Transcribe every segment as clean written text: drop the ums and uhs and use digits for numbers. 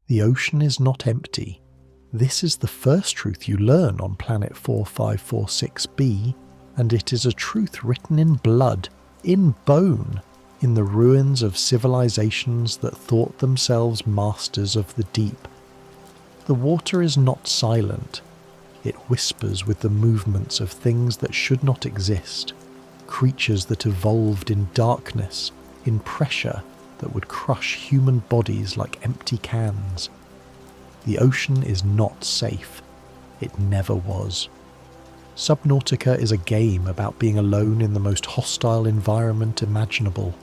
The ocean is not empty. This is the first truth you learn on planet 4546b, and it is a truth written in blood, in bone, in the ruins of civilizations that thought themselves masters of the deep. The water is not silent. It whispers with the movements of things that should not exist, creatures that evolved in darkness, in pressure that would crush human bodies like empty cans. The ocean is not safe. It never was. Subnautica is a game about being alone in the most hostile environment imaginable.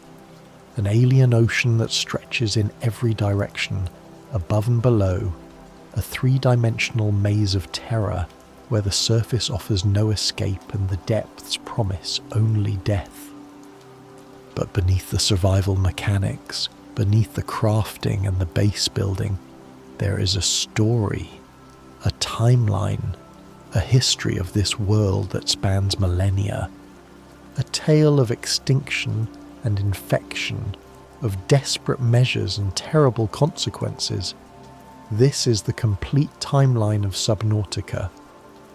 An alien ocean that stretches in every direction, above and below, a three-dimensional maze of terror where the surface offers no escape and the depths promise only death. But beneath the survival mechanics, beneath the crafting and the base building, there is a story, a timeline, a history of this world that spans millennia, a tale of extinction and infection, of desperate measures and terrible consequences. This is the complete timeline of Subnautica,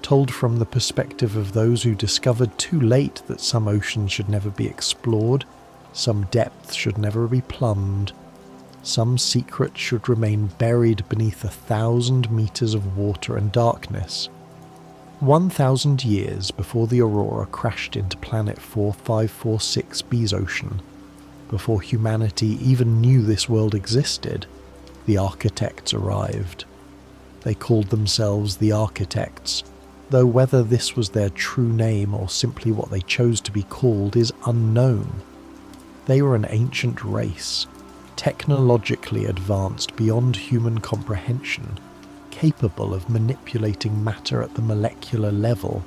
told from the perspective of those who discovered too late that some oceans should never be explored, some depths should never be plumbed, some secrets should remain buried beneath 1,000 meters of water and darkness. 1,000 years before the Aurora crashed into planet 4546b's ocean, before humanity even knew this world existed, the architects arrived. They called themselves the Architects, though whether this was their true name or simply what they chose to be called is unknown. They were an ancient race, technologically advanced beyond human comprehension, capable of manipulating matter at the molecular level,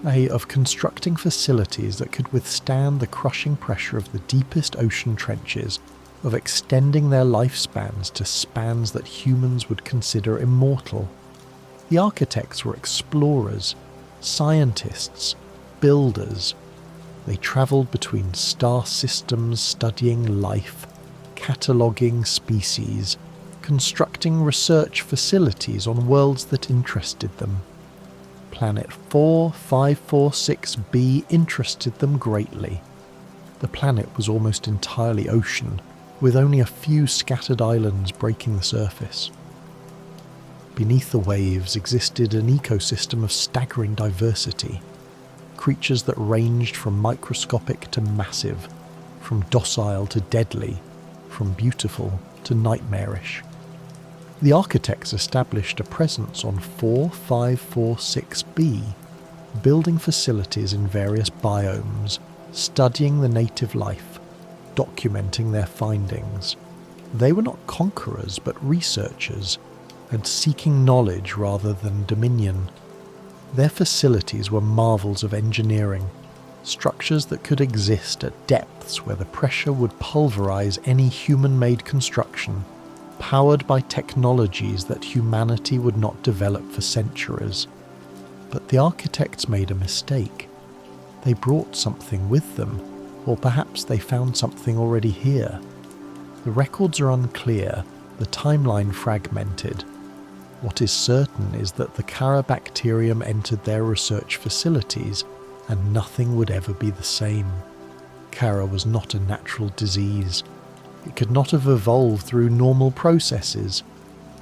of constructing facilities that could withstand the crushing pressure of the deepest ocean trenches, of extending their lifespans to spans that humans would consider immortal. The architects were explorers, scientists, builders. They travelled between star systems studying life, cataloguing species, constructing research facilities on worlds that interested them. Planet 4546b interested them greatly. The planet was almost entirely ocean, with only a few scattered islands breaking the surface. Beneath the waves existed an ecosystem of staggering diversity, creatures that ranged from microscopic to massive, from docile to deadly, from beautiful to nightmarish. The architects established a presence on 4546b, building facilities in various biomes, studying the native life, documenting their findings. They were not conquerors but researchers, and seeking knowledge rather than dominion. Their facilities were marvels of engineering, structures that could exist at depths where the pressure would pulverize any human-made construction, powered by technologies that humanity would not develop for centuries. But the architects made a mistake. They brought something with them, or perhaps they found something already here. The records are unclear, the timeline fragmented. What is certain is that the Kharaa bacterium entered their research facilities, and nothing would ever be the same. Kharaa was not a natural disease. It could not have evolved through normal processes.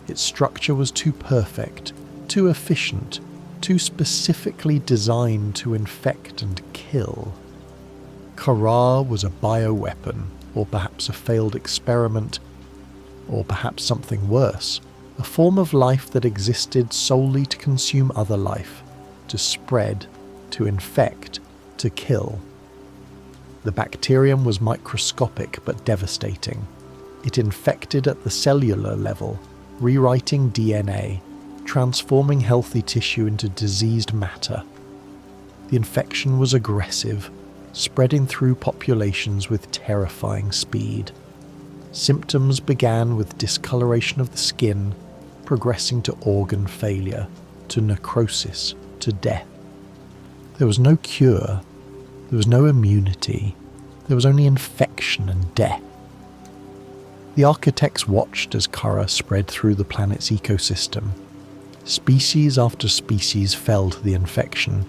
Its structure was too perfect, too efficient, too specifically designed to infect and kill. Kharaa was a bioweapon, or perhaps a failed experiment, or perhaps something worse, a form of life that existed solely to consume other life, to spread, to infect, to kill. The bacterium was microscopic but devastating. It infected at the cellular level, rewriting DNA, transforming healthy tissue into diseased matter. The infection was aggressive, spreading through populations with terrifying speed. Symptoms began with discoloration of the skin, progressing to organ failure, to necrosis, to death. There was no cure, there was no immunity, there was only infection and death. The architects watched as Kharaa spread through the planet's ecosystem. Species after species fell to the infection.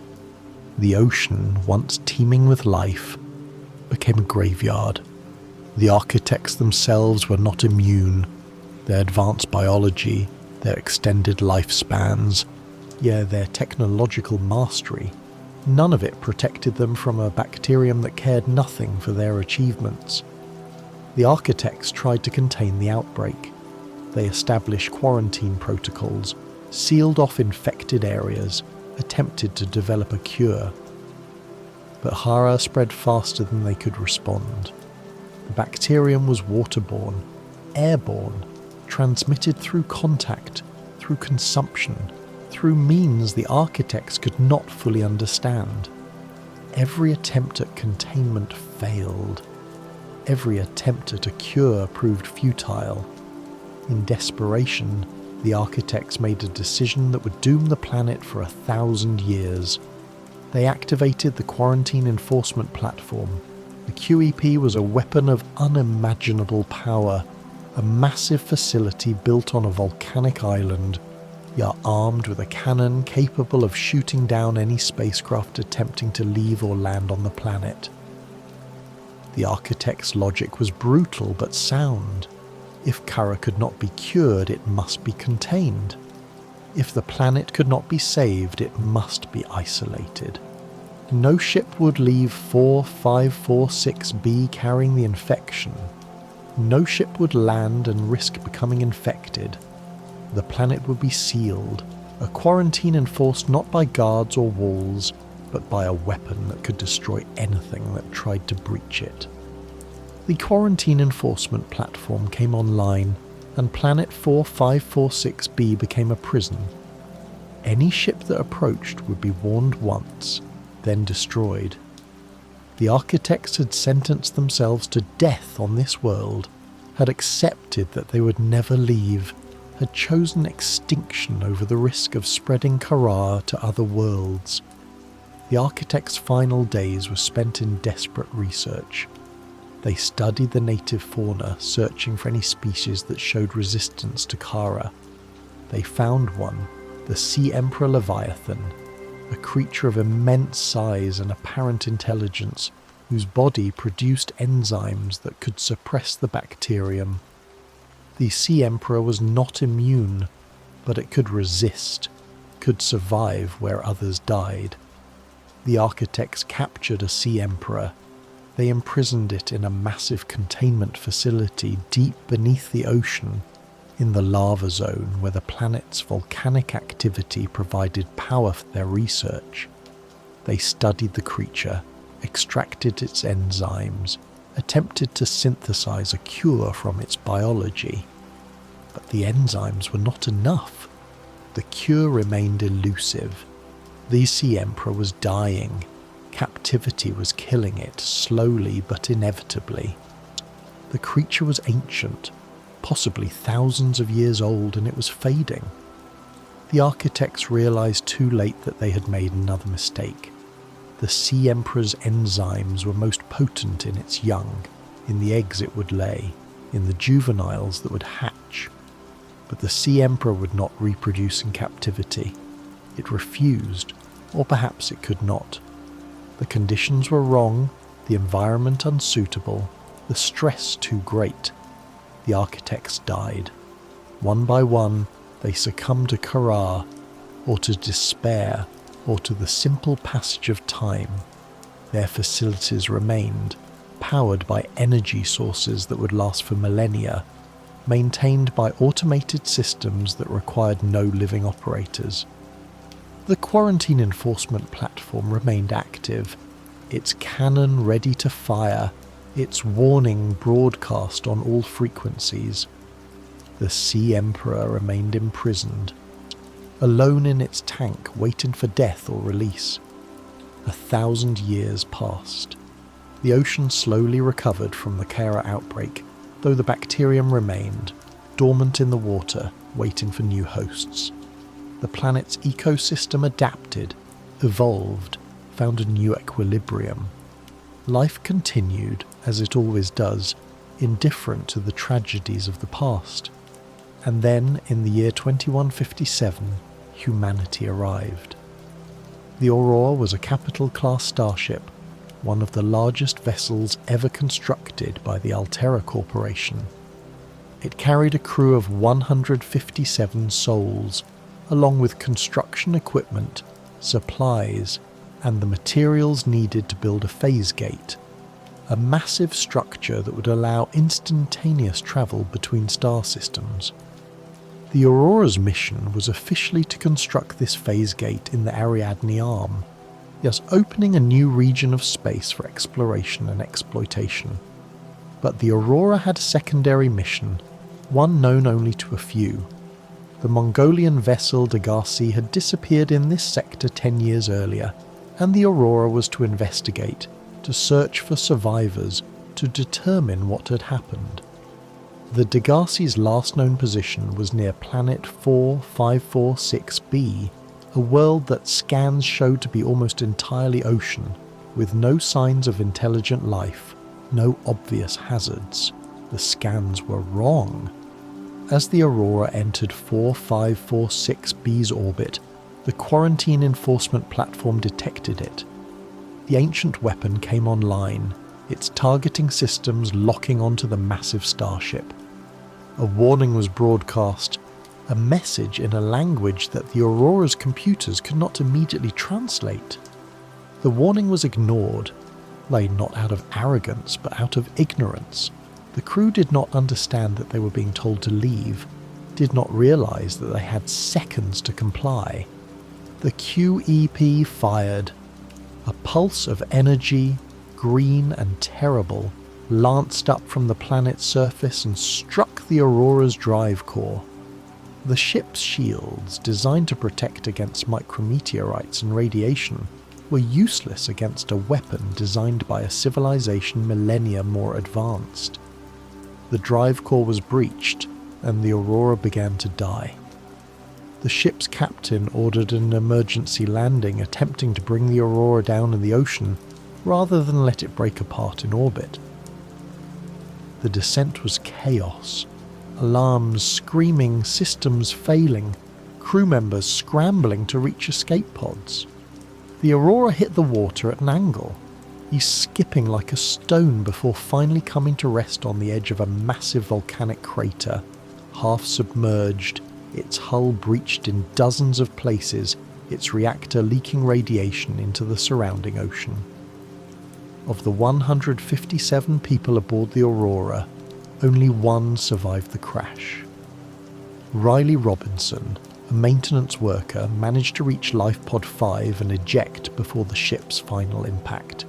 The ocean, once teeming with life, became a graveyard. The architects themselves were not immune. Their advanced biology, their extended lifespans, their technological mastery, none of it protected them from a bacterium that cared nothing for their achievements. The architects tried to contain the outbreak. They established quarantine protocols, sealed off infected areas, attempted to develop a cure. But Kharaa spread faster than they could respond. The bacterium was waterborne, airborne, transmitted through contact, through consumption, through means the architects could not fully understand. Every attempt at containment failed. Every attempt at a cure proved futile. In desperation, the architects made a decision that would doom the planet for 1,000 years. They activated the quarantine enforcement platform. The QEP was a weapon of unimaginable power, a massive facility built on a volcanic island, armed with a cannon capable of shooting down any spacecraft attempting to leave or land on the planet. The architect's logic was brutal but sound. If Kharaa could not be cured, it must be contained. If the planet could not be saved, it must be isolated. No ship would leave 4546b carrying the infection. No ship would land and risk becoming infected. The planet would be sealed, a quarantine enforced not by guards or walls, but by a weapon that could destroy anything that tried to breach it. The quarantine enforcement platform came online, and Planet 4546b became a prison. Any ship that approached would be warned once, then destroyed. The architects had sentenced themselves to death on this world, had accepted that they would never leave, had chosen extinction over the risk of spreading Kharaa to other worlds. The architects' final days were spent in desperate research. They studied the native fauna, searching for any species that showed resistance to Kharaa. They found one, the Sea Emperor Leviathan, a creature of immense size and apparent intelligence, whose body produced enzymes that could suppress the bacterium. The Sea Emperor was not immune, but it could resist, could survive where others died. The architects captured a Sea Emperor. They imprisoned it in a massive containment facility deep beneath the ocean, in the lava zone where the planet's volcanic activity provided power for their research. They studied the creature, extracted its enzymes, attempted to synthesize a cure from its biology. But the enzymes were not enough. The cure remained elusive. The Sea Emperor was dying. Captivity was killing it, slowly but inevitably. The creature was ancient, possibly thousands of years old, and it was fading. The architects realized too late that they had made another mistake. The Sea Emperor's enzymes were most potent in its young, in the eggs it would lay, in the juveniles that would hatch. But the Sea Emperor would not reproduce in captivity. It refused, or perhaps it could not. The conditions were wrong, the environment unsuitable, the stress too great. The architects died. One by one, they succumbed to Kharaa, or to despair, or to the simple passage of time. Their facilities remained, powered by energy sources that would last for millennia, maintained by automated systems that required no living operators. The quarantine enforcement platform remained active, its cannon ready to fire, its warning broadcast on all frequencies. The Sea Emperor remained imprisoned, alone in its tank waiting for death or release. 1,000 years passed. The ocean slowly recovered from the Kharaa outbreak, though the bacterium remained, dormant in the water, waiting for new hosts. The planet's ecosystem adapted, evolved, found a new equilibrium. Life continued, as it always does, indifferent to the tragedies of the past. And then, in the year 2157, humanity arrived. The Aurora was a capital-class starship, one of the largest vessels ever constructed by the Altera Corporation. It carried a crew of 157 souls, along with construction equipment, supplies, and the materials needed to build a phase gate, a massive structure that would allow instantaneous travel between star systems. The Aurora's mission was officially to construct this phase gate in the Ariadne Arm, thus opening a new region of space for exploration and exploitation. But the Aurora had a secondary mission, one known only to a few. The Mongolian vessel Degasi had disappeared in this sector 10 years earlier, and the Aurora was to investigate, to search for survivors, to determine what had happened. The Degasi's last known position was near planet 4546b, a world that scans showed to be almost entirely ocean, with no signs of intelligent life, no obvious hazards. The scans were wrong. As the Aurora entered 4546b's orbit, the quarantine enforcement platform detected it. The ancient weapon came online, its targeting systems locking onto the massive starship. A warning was broadcast, a message in a language that the Aurora's computers could not immediately translate. The warning was ignored, not out of arrogance but out of ignorance. The crew did not understand that they were being told to leave, did not realise that they had seconds to comply. The QEP fired. A pulse of energy, green and terrible, lanced up from the planet's surface and struck the Aurora's drive core. The ship's shields, designed to protect against micrometeorites and radiation, were useless against a weapon designed by a civilization millennia more advanced. The drive core was breached, and the Aurora began to die. The ship's captain ordered an emergency landing, attempting to bring the Aurora down in the ocean, rather than let it break apart in orbit. The descent was chaos. Alarms screaming, systems failing, crew members scrambling to reach escape pods. The Aurora hit the water at an angle, skipping like a stone before finally coming to rest on the edge of a massive volcanic crater, half submerged, its hull breached in dozens of places, its reactor leaking radiation into the surrounding ocean. Of the 157 people aboard the Aurora, only one survived the crash. Riley Robinson, a maintenance worker, managed to reach Lifepod 5 and eject before the ship's final impact.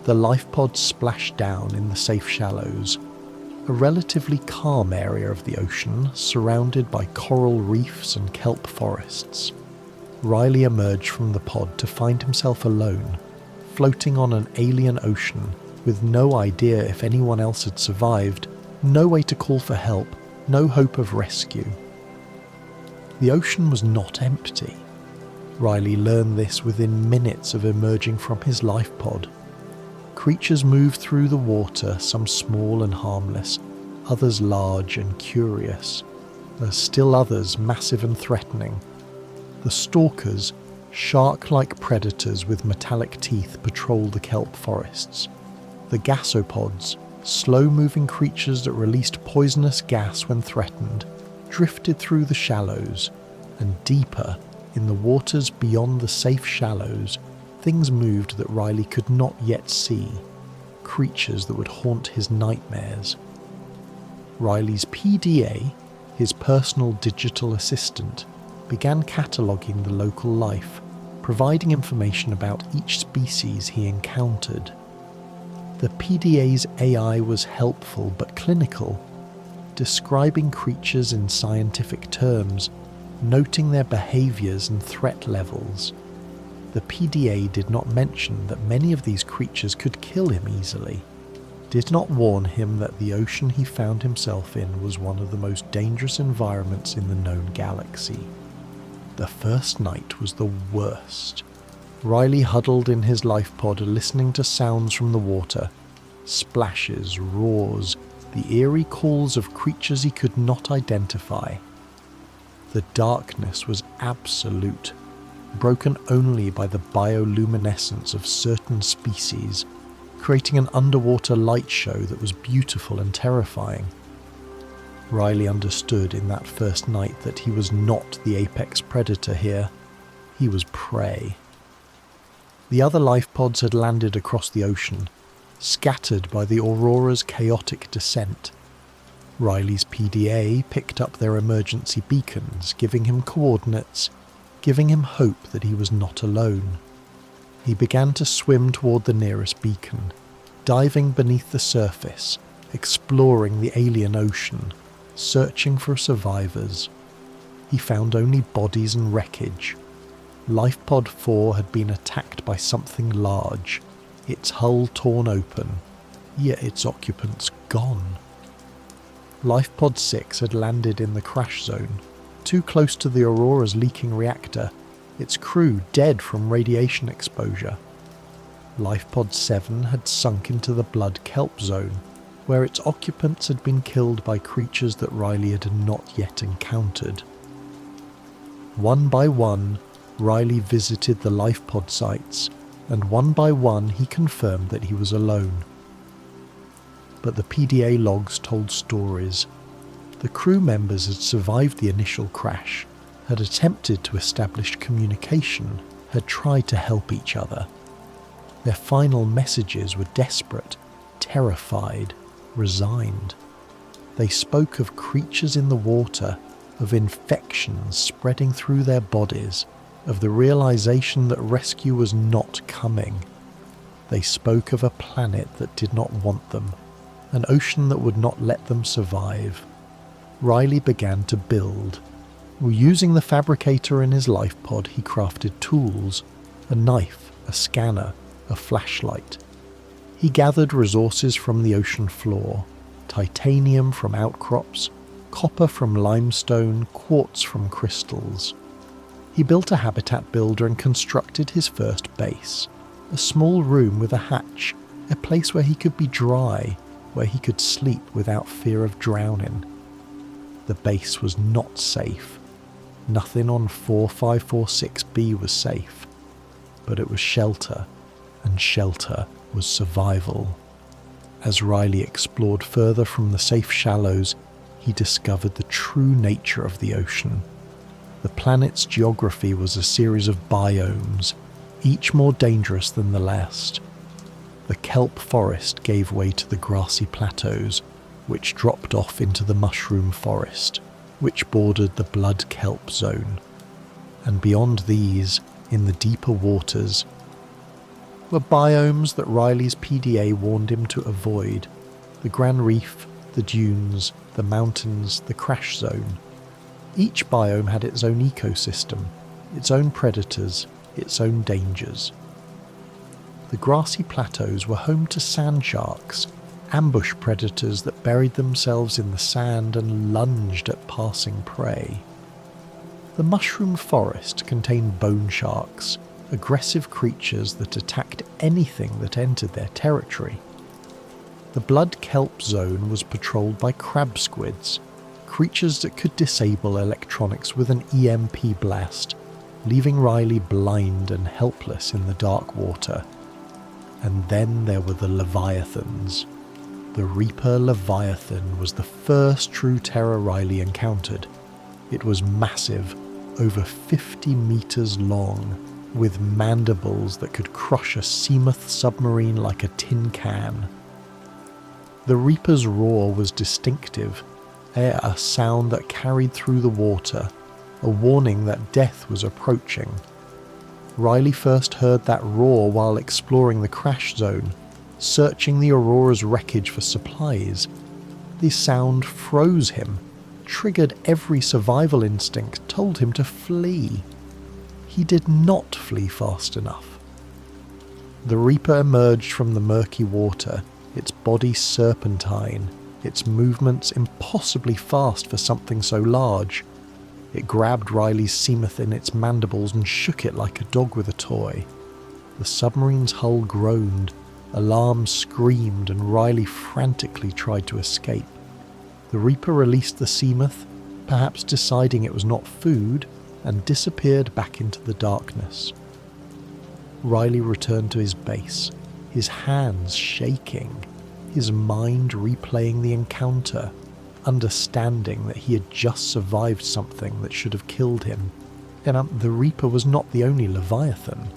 The lifepod splashed down in the safe shallows, a relatively calm area of the ocean surrounded by coral reefs and kelp forests. Riley emerged from the pod to find himself alone, floating on an alien ocean with no idea if anyone else had survived, no way to call for help, no hope of rescue. The ocean was not empty. Riley learned this within minutes of emerging from his lifepod. Creatures moved through the water, some small and harmless, others large and curious. Still others massive and threatening. The stalkers, shark-like predators with metallic teeth, patrol the kelp forests. The gasopods, slow-moving creatures that released poisonous gas when threatened, drifted through the shallows, and deeper, in the waters beyond the safe shallows, things moved that Riley could not yet see, creatures that would haunt his nightmares. Riley's PDA, his personal digital assistant, began cataloguing the local life, providing information about each species he encountered. The PDA's AI was helpful but clinical, describing creatures in scientific terms, noting their behaviours and threat levels. The PDA did not mention that many of these creatures could kill him easily, did not warn him that the ocean he found himself in was one of the most dangerous environments in the known galaxy. The first night was the worst. Riley huddled in his lifepod listening to sounds from the water, splashes, roars, the eerie calls of creatures he could not identify. The darkness was absolute, broken only by the bioluminescence of certain species, creating an underwater light show that was beautiful and terrifying. Riley understood in that first night that he was not the apex predator here. He was prey. The other life pods had landed across the ocean, scattered by the Aurora's chaotic descent. Riley's PDA picked up their emergency beacons, giving him coordinates, giving him hope that he was not alone. He began to swim toward the nearest beacon, diving beneath the surface, exploring the alien ocean, searching for survivors. He found only bodies and wreckage. Lifepod 4 had been attacked by something large, its hull torn open, yet its occupants gone. Lifepod 6 had landed in the crash zone, too close to the Aurora's leaking reactor, its crew dead from radiation exposure. Lifepod 7 had sunk into the blood kelp zone, where its occupants had been killed by creatures that Riley had not yet encountered. One by one, Riley visited the lifepod sites, and one by one he confirmed that he was alone. But the PDA logs told stories. The crew members had survived the initial crash, had attempted to establish communication, had tried to help each other. Their final messages were desperate, terrified, resigned. They spoke of creatures in the water, of infections spreading through their bodies, of the realization that rescue was not coming. They spoke of a planet that did not want them, an ocean that would not let them survive. Riley began to build. Using the fabricator in his life pod, he crafted tools, a knife, a scanner, a flashlight. He gathered resources from the ocean floor, titanium from outcrops, copper from limestone, quartz from crystals. He built a habitat builder and constructed his first base, a small room with a hatch, a place where he could be dry, where he could sleep without fear of drowning. The base was not safe. Nothing on 4546B was safe, but it was shelter, and shelter was survival. As Riley explored further from the safe shallows, he discovered the true nature of the ocean. The planet's geography was a series of biomes, each more dangerous than the last. The kelp forest gave way to the grassy plateaus, which dropped off into the mushroom forest, which bordered the blood kelp zone. And beyond these, in the deeper waters, were biomes that Riley's PDA warned him to avoid: the Grand Reef, the dunes, the mountains, the crash zone. Each biome had its own ecosystem, its own predators, its own dangers. The grassy plateaus were home to sand sharks, ambush predators that buried themselves in the sand and lunged at passing prey. The mushroom forest contained bone sharks, aggressive creatures that attacked anything that entered their territory. The blood kelp zone was patrolled by crab squids, creatures that could disable electronics with an EMP blast, leaving Riley blind and helpless in the dark water. And then there were the leviathans. The Reaper Leviathan was the first true terror Riley encountered. It was massive, over 50 meters long, with mandibles that could crush a Seamoth submarine like a tin can. The Reaper's roar was distinctive, a sound that carried through the water, a warning that death was approaching. Riley first heard that roar while exploring the crash zone, searching the Aurora's wreckage for supplies. The sound froze him, triggered every survival instinct, told him to flee. He did not flee fast enough. The Reaper emerged from the murky water, its body serpentine, its movements impossibly fast for something so large. It grabbed Riley's Seamoth in its mandibles and shook it like a dog with a toy. The submarine's hull groaned, Alarms screamed and Riley frantically tried to escape. The Reaper released the seamoth, perhaps deciding it was not food, and disappeared back into the darkness. Riley returned to his base, his hands shaking, his mind replaying the encounter, understanding that he had just survived something that should have killed him. And the Reaper was not the only Leviathan.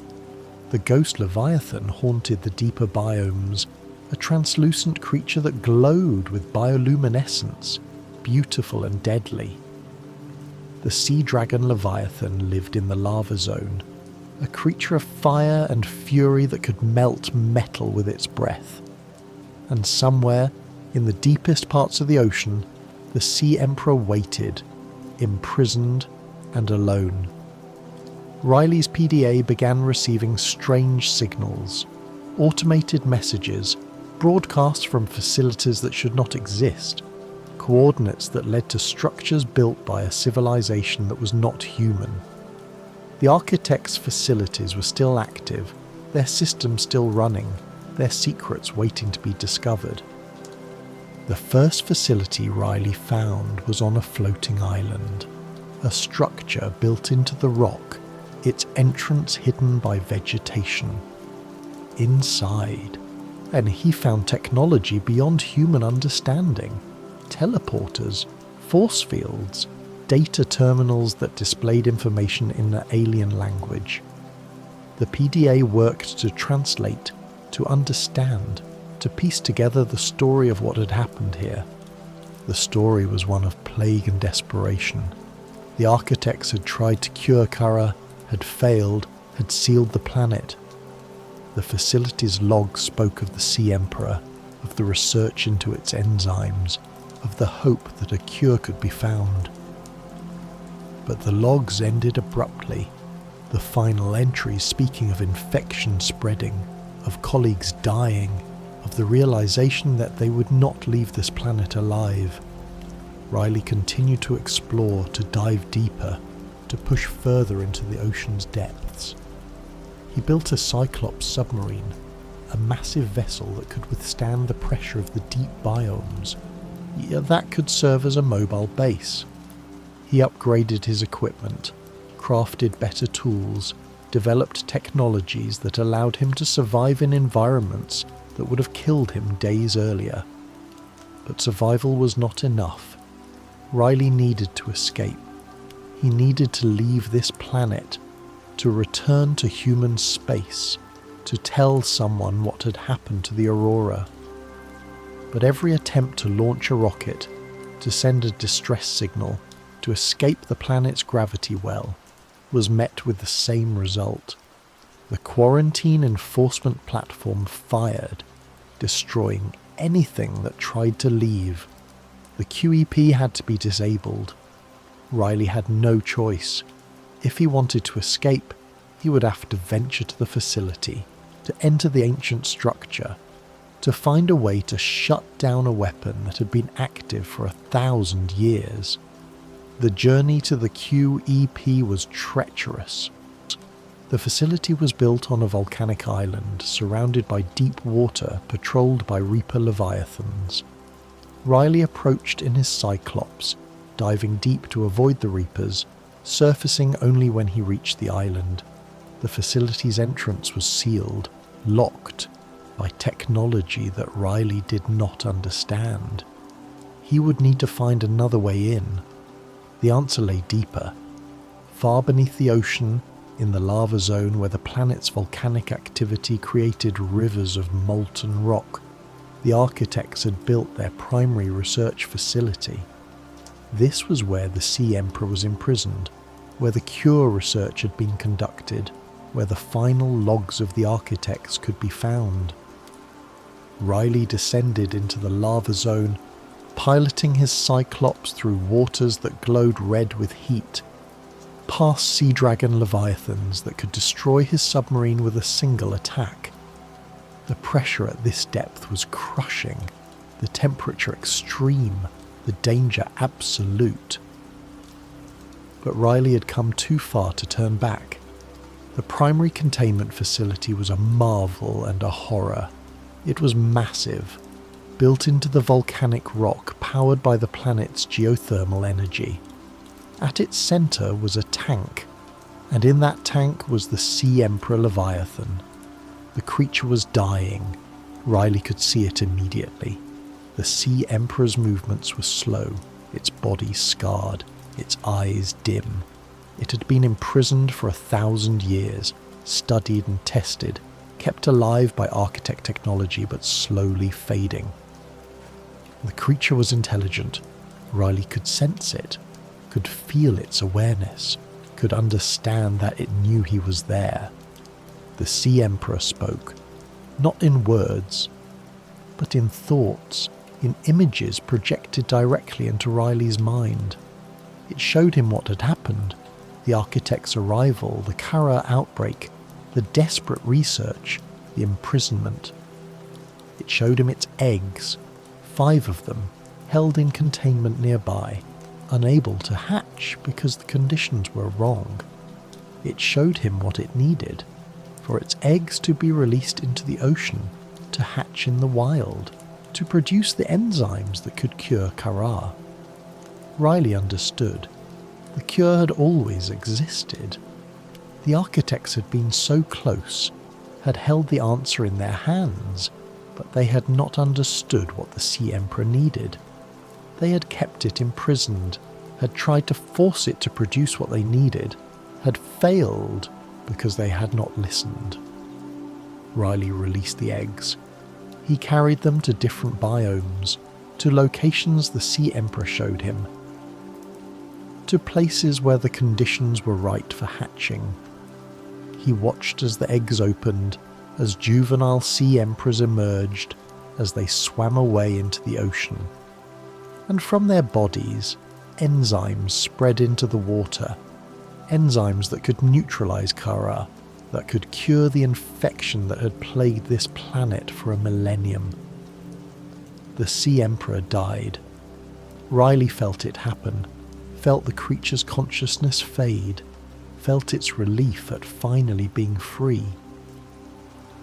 The ghost Leviathan haunted the deeper biomes, a translucent creature that glowed with bioluminescence, beautiful and deadly. The sea dragon Leviathan lived in the lava zone, a creature of fire and fury that could melt metal with its breath. And somewhere, in the deepest parts of the ocean, the Sea Emperor waited, imprisoned and alone. Riley's PDA began receiving strange signals, automated messages, broadcasts from facilities that should not exist, coordinates that led to structures built by a civilization that was not human. The architects' facilities were still active, their systems still running, their secrets waiting to be discovered. The first facility Riley found was on a floating island, a structure built into the rock, its entrance hidden by vegetation. Inside, and he found technology beyond human understanding. Teleporters, force fields, data terminals that displayed information in an alien language. The PDA worked to translate, to understand, to piece together the story of what had happened here. The story was one of plague and desperation. The architects had tried to cure Kharaa, had failed, had sealed the planet. The facility's log spoke of the Sea Emperor, of the research into its enzymes, of the hope that a cure could be found. But the logs ended abruptly, the final entries speaking of infection spreading, of colleagues dying, of the realization that they would not leave this planet alive. Riley continued to explore, to dive deeper, to push further into the ocean's depths. He built a Cyclops submarine, a massive vessel that could withstand the pressure of the deep biomes. That could serve as a mobile base. He upgraded his equipment, crafted better tools, developed technologies that allowed him to survive in environments that would have killed him days earlier. But survival was not enough. Riley needed to escape. He needed to leave this planet, to return to human space, to tell someone what had happened to the Aurora. But every attempt to launch a rocket, to send a distress signal, to escape the planet's gravity well, was met with the same result. The quarantine enforcement platform fired, destroying anything that tried to leave. The QEP had to be disabled. Riley had no choice. If he wanted to escape, he would have to venture to the facility, to enter the ancient structure, to find a way to shut down a weapon that had been active for 1,000 years. The journey to the QEP was treacherous. The facility was built on a volcanic island, surrounded by deep water patrolled by Reaper Leviathans. Riley approached in his Cyclops, diving deep to avoid the Reapers, surfacing only when he reached the island. The facility's entrance was sealed, locked, by technology that Riley did not understand. He would need to find another way in. The answer lay deeper. Far beneath the ocean, in the lava zone where the planet's volcanic activity created rivers of molten rock, the architects had built their primary research facility. This was where the Sea Emperor was imprisoned, where the cure research had been conducted, where the final logs of the architects could be found. Riley descended into the lava zone, piloting his Cyclops through waters that glowed red with heat, past sea dragon Leviathans that could destroy his submarine with a single attack. The pressure at this depth was crushing, the temperature extreme, the danger absolute. But Riley had come too far to turn back. The primary containment facility was a marvel and a horror. It was massive, built into the volcanic rock powered by the planet's geothermal energy. At its centre was a tank, and in that tank was the Sea Emperor Leviathan. The creature was dying. Riley could see it immediately. The Sea Emperor's movements were slow, its body scarred, its eyes dim. It had been imprisoned for 1,000 years, studied and tested, kept alive by architect technology but slowly fading. The creature was intelligent. Riley could sense it, could feel its awareness, could understand that it knew he was there. The Sea Emperor spoke, not in words, but in thoughts, in images projected directly into Riley's mind. It showed him what had happened, the architect's arrival, the Kharaa outbreak, the desperate research, the imprisonment. It showed him its eggs, 5 of them, held in containment nearby, unable to hatch because the conditions were wrong. It showed him what it needed, for its eggs to be released into the ocean, to hatch in the wild, to produce the enzymes that could cure Kharaa. Riley understood. The cure had always existed. The architects had been so close, had held the answer in their hands, but they had not understood what the Sea Emperor needed. They had kept it imprisoned, had tried to force it to produce what they needed, had failed because they had not listened. Riley released the eggs. He carried them to different biomes, to locations the Sea Emperor showed him, to places where the conditions were right for hatching. He watched as the eggs opened, as juvenile Sea Emperors emerged, as they swam away into the ocean. And from their bodies, enzymes spread into the water, enzymes that could neutralize Kharaa, that could cure the infection that had plagued this planet for a millennium. The Sea Emperor died. Riley felt it happen, felt the creature's consciousness fade, felt its relief at finally being free.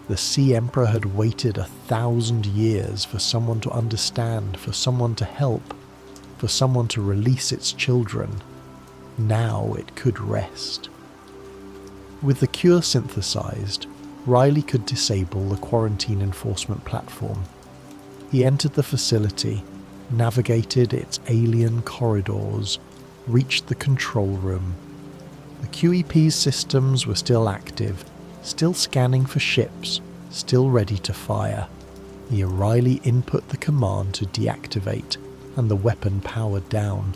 The Sea Emperor had waited 1,000 years for someone to understand, for someone to help, for someone to release its children. Now it could rest. With the cure synthesized, Riley could disable the quarantine enforcement platform. He entered the facility, navigated its alien corridors, reached the control room. The QEP's systems were still active, still scanning for ships, still ready to fire. Riley input the command to deactivate, and the weapon powered down.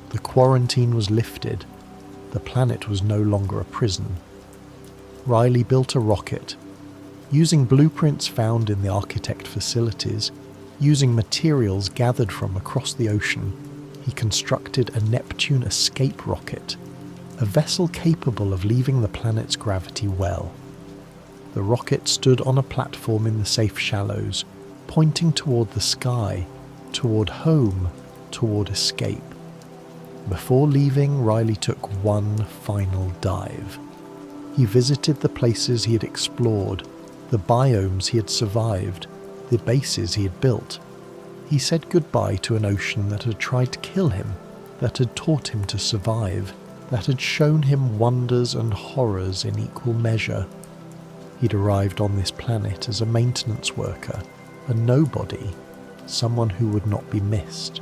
The quarantine was lifted. The planet was no longer a prison. Riley built a rocket. Using blueprints found in the architect facilities, using materials gathered from across the ocean, he constructed a Neptune escape rocket, a vessel capable of leaving the planet's gravity well. The rocket stood on a platform in the safe shallows, pointing toward the sky, toward home, toward escape. Before leaving, Riley took one final dive. He visited the places he had explored, the biomes he had survived, the bases he had built. He said goodbye to an ocean that had tried to kill him, that had taught him to survive, that had shown him wonders and horrors in equal measure. He'd arrived on this planet as a maintenance worker, a nobody, someone who would not be missed.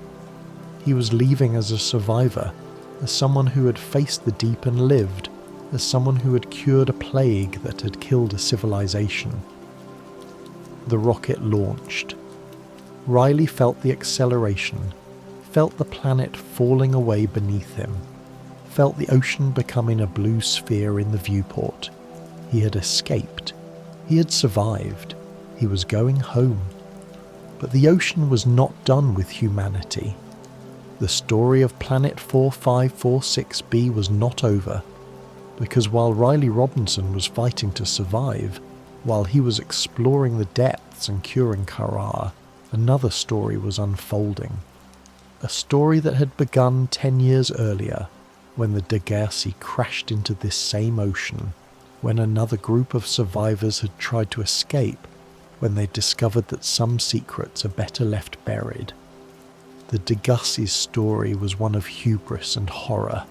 He was leaving as a survivor, as someone who had faced the deep and lived, as someone who had cured a plague that had killed a civilization. The rocket launched. Riley felt the acceleration, felt the planet falling away beneath him, felt the ocean becoming a blue sphere in the viewport. He had escaped. He had survived. He was going home. But the ocean was not done with humanity. The story of Planet 4546b was not over, because while Riley Robinson was fighting to survive, while he was exploring the depths and curing Kharaa, another story was unfolding. A story that had begun 10 years earlier, when the Degasi crashed into this same ocean, when another group of survivors had tried to escape, when they discovered that some secrets are better left buried. The Degasi's story was one of hubris and horror,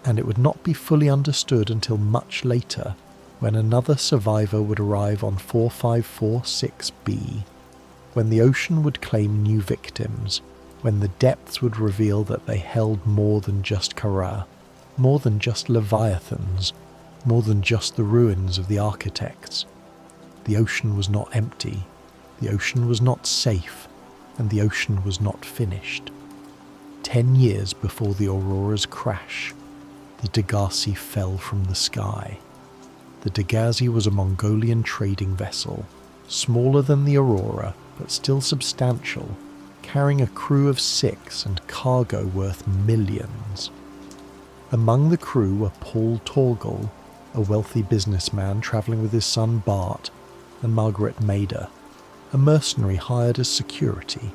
and it would not be fully understood until much later, when another survivor would arrive on 4546b, when the ocean would claim new victims, when the depths would reveal that they held more than just Kharaa, more than just leviathans, more than just the ruins of the architects. The ocean was not empty, the ocean was not safe, and the ocean was not finished. 10 years before the Aurora's crash, the Degasi fell from the sky. The Degasi was a Mongolian trading vessel, smaller than the Aurora, but still substantial, carrying a crew of 6 and cargo worth millions. Among the crew were Paul Torgal, a wealthy businessman travelling with his son Bart, and Margaret Mader, a mercenary hired as security.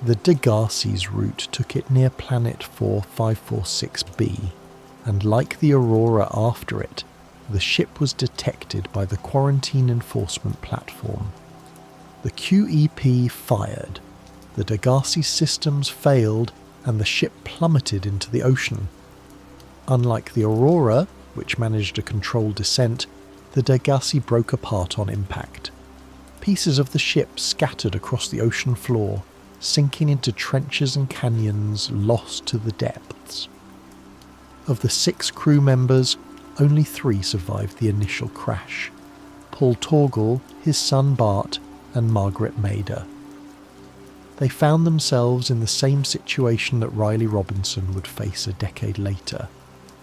The Degasi's route took it near planet 4546b, and like the Aurora after it, the ship was detected by the quarantine enforcement platform. The QEP fired, the Degasi's systems failed, and the ship plummeted into the ocean. Unlike the Aurora, which managed a controlled descent, the Degasi broke apart on impact. Pieces of the ship scattered across the ocean floor, sinking into trenches and canyons lost to the depths. Of the 6 crew members, only 3 survived the initial crash: Paul Torgal, his son Bart, and Margaret Mader. They found themselves in the same situation that Riley Robinson would face a decade later,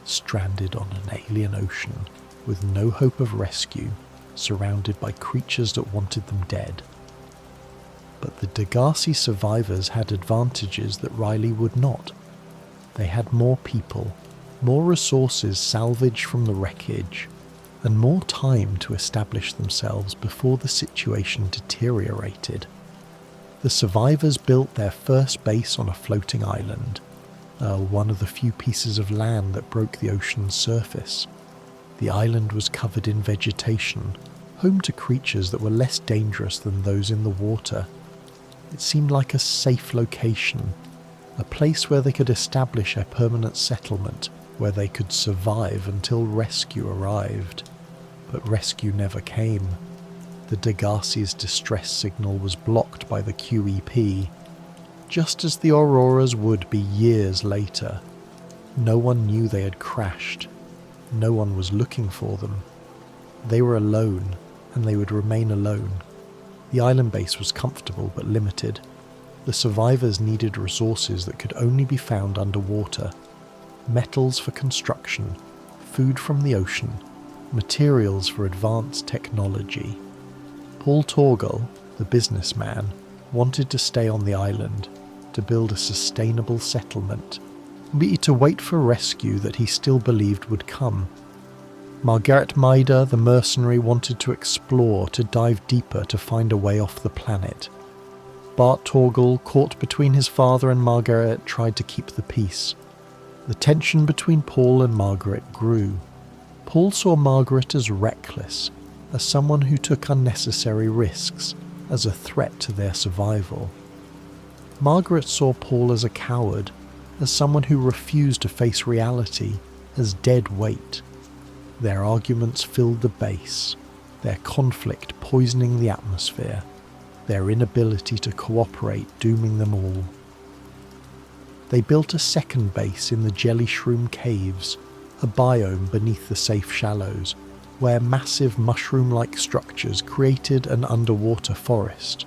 stranded on an alien ocean with no hope of rescue, surrounded by creatures that wanted them dead. But the Degasi survivors had advantages that Riley would not. They had more people, more resources salvaged from the wreckage, and more time to establish themselves before the situation deteriorated. The survivors built their first base on a floating island, one of the few pieces of land that broke the ocean's surface. The island was covered in vegetation, home to creatures that were less dangerous than those in the water. It seemed like a safe location, a place where they could establish a permanent settlement, where they could survive until rescue arrived. But rescue never came. The Degasi's distress signal was blocked by the QEP, just as the Aurora's would be years later. No one knew they had crashed. No one was looking for them. They were alone, and they would remain alone. The island base was comfortable but limited. The survivors needed resources that could only be found underwater: metals for construction, food from the ocean, materials for advanced technology. Paul Torgal, the businessman, wanted to stay on the island, to build a sustainable settlement, to wait for rescue that he still believed would come. Margaret Mader, the mercenary, wanted to explore, to dive deeper, to find a way off the planet. Bart Torgal, caught between his father and Margaret, tried to keep the peace. The tension between Paul and Margaret grew. Paul saw Margaret as reckless, as someone who took unnecessary risks, as a threat to their survival. Margaret saw Paul as a coward, as someone who refused to face reality, as dead weight. Their arguments filled the base, their conflict poisoning the atmosphere, their inability to cooperate dooming them all. They built a second base in the Jelly Shroom Caves, a biome beneath the safe shallows, where massive mushroom-like structures created an underwater forest.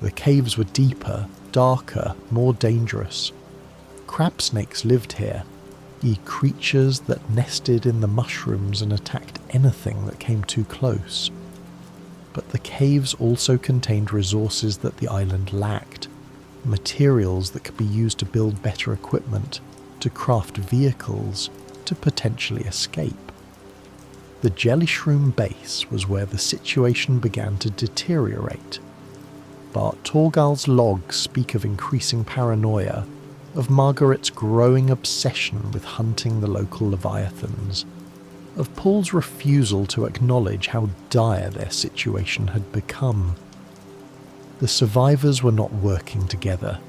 The caves were deeper, darker, more dangerous. Crab snakes lived here, creatures that nested in the mushrooms and attacked anything that came too close. But the caves also contained resources that the island lacked, materials that could be used to build better equipment, to craft vehicles, to potentially escape. The Jelly Shroom base was where the situation began to deteriorate. Bart Torgal's logs speak of increasing paranoia, of Margaret's growing obsession with hunting the local leviathans. of Paul's refusal to acknowledge how dire their situation had become. The survivors were not working together.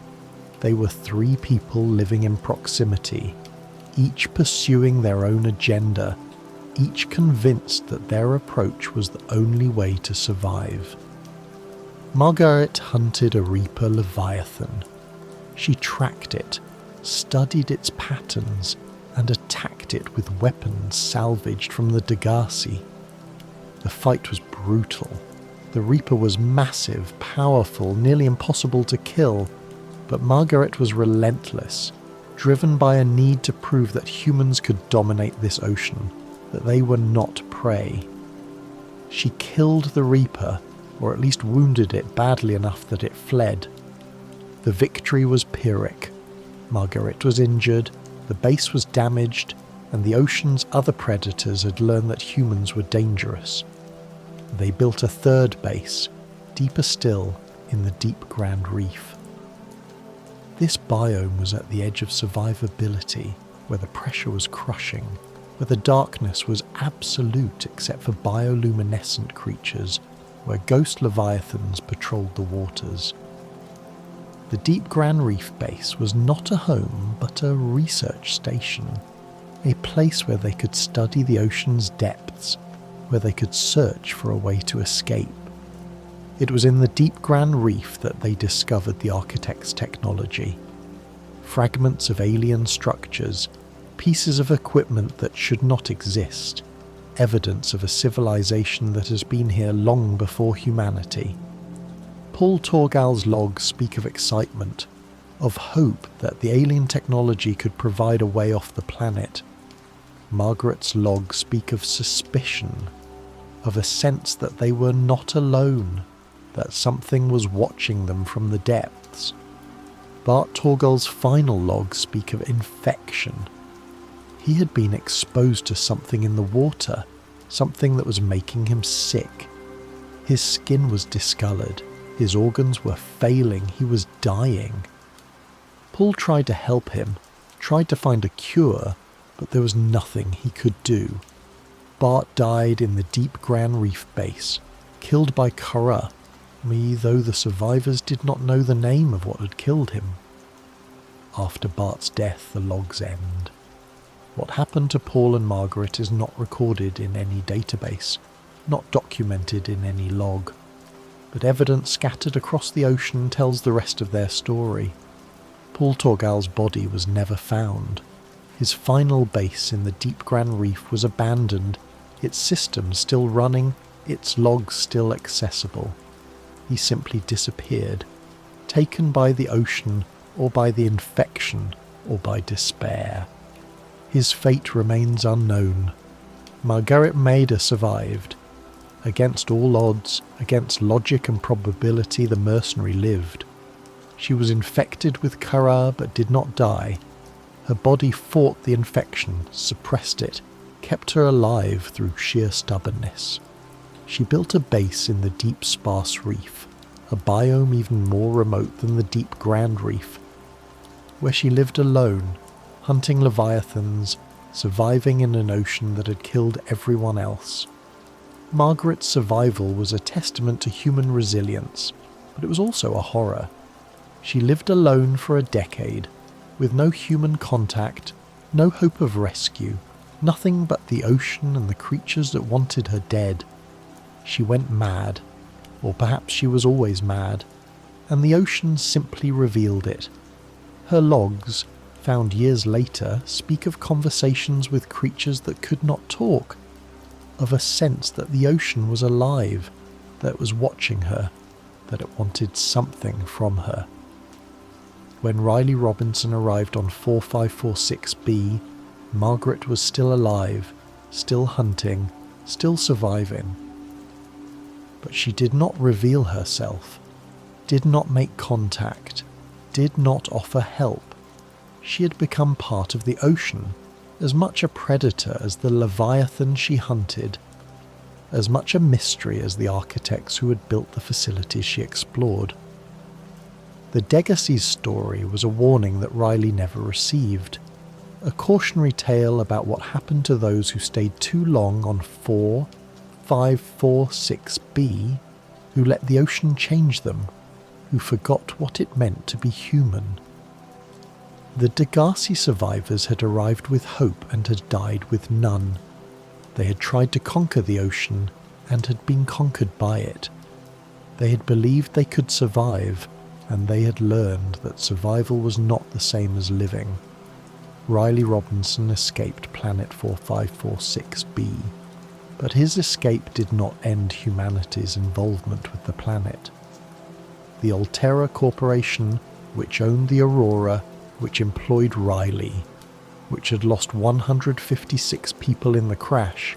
They were 3 people living in proximity, each pursuing their own agenda, each convinced that their approach was the only way to survive. Margaret hunted a reaper leviathan. She tracked it, studied its patterns, and attacked it with weapons salvaged from the Degasi. The fight was brutal. The reaper was massive, powerful, nearly impossible to kill, but Margaret was relentless, driven by a need to prove that humans could dominate this ocean, that they were not prey. She killed the reaper, or at least wounded it badly enough that it fled. The victory was Pyrrhic. Margaret was injured, the base was damaged, and the ocean's other predators had learned that humans were dangerous. They built a 3rd base, deeper still, in the deep Grand Reef. This biome was at the edge of survivability, where the pressure was crushing, where the darkness was absolute except for bioluminescent creatures, where ghost leviathans patrolled the waters. The Deep Grand Reef base was not a home but a research station, a place where they could study the ocean's depths, where they could search for a way to escape. It was in the Deep Grand Reef that they discovered the architect's technology. Fragments of alien structures, pieces of equipment that should not exist, evidence of a civilization that has been here long before humanity. Paul Torgal's logs speak of excitement, of hope that the alien technology could provide a way off the planet. Margaret's logs speak of suspicion, of a sense that they were not alone, that something was watching them from the depths. Bart Torgal's final logs speak of infection. He had been exposed to something in the water, something that was making him sick. His skin was discoloured, his organs were failing, he was dying. Paul tried to help him, tried to find a cure, but there was nothing he could do. Bart died in the Deep Grand Reef base, killed by Kharaa, though the survivors did not know the name of what had killed him. After Bart's death, the logs end. What happened to Paul and Margaret is not recorded in any database, not documented in any log, but evidence scattered across the ocean tells the rest of their story. Paul Torgal's body was never found. His final base in the Deep Grand Reef was abandoned, its systems still running, its logs still accessible. He simply disappeared, taken by the ocean or by the infection or by despair. His fate remains unknown. Margaret Maida survived. Against all odds, against logic and probability, the mercenary lived. She was infected with Kharaa but did not die. Her body fought the infection, suppressed it, kept her alive through sheer stubbornness. She built a base in the deep sparse reef, a biome even more remote than the Deep Grand Reef, where she lived alone, hunting leviathans, surviving in an ocean that had killed everyone else. Margaret's survival was a testament to human resilience, but it was also a horror. She lived alone for a decade, with no human contact, no hope of rescue, nothing but the ocean and the creatures that wanted her dead. She went mad, or perhaps she was always mad, and the ocean simply revealed it. Her logs, found years later, speak of conversations with creatures that could not talk, of a sense that the ocean was alive, that it was watching her, that it wanted something from her. When Riley Robinson arrived on 4546B, Margaret was still alive, still hunting, still surviving. But she did not reveal herself, did not make contact, did not offer help. She had become part of the ocean, as much a predator as the leviathan she hunted, as much a mystery as the architects who had built the facilities she explored. The Degasi's story was a warning that Riley never received, a cautionary tale about what happened to those who stayed too long on 4546b, who let the ocean change them, who forgot what it meant to be human. The Degasi survivors had arrived with hope and had died with none. They had tried to conquer the ocean and had been conquered by it. They had believed they could survive, and they had learned that survival was not the same as living. Riley Robinson escaped Planet 4546b, but his escape did not end humanity's involvement with the planet. The Altera Corporation, which owned the Aurora, which employed Riley, which had lost 156 people in the crash,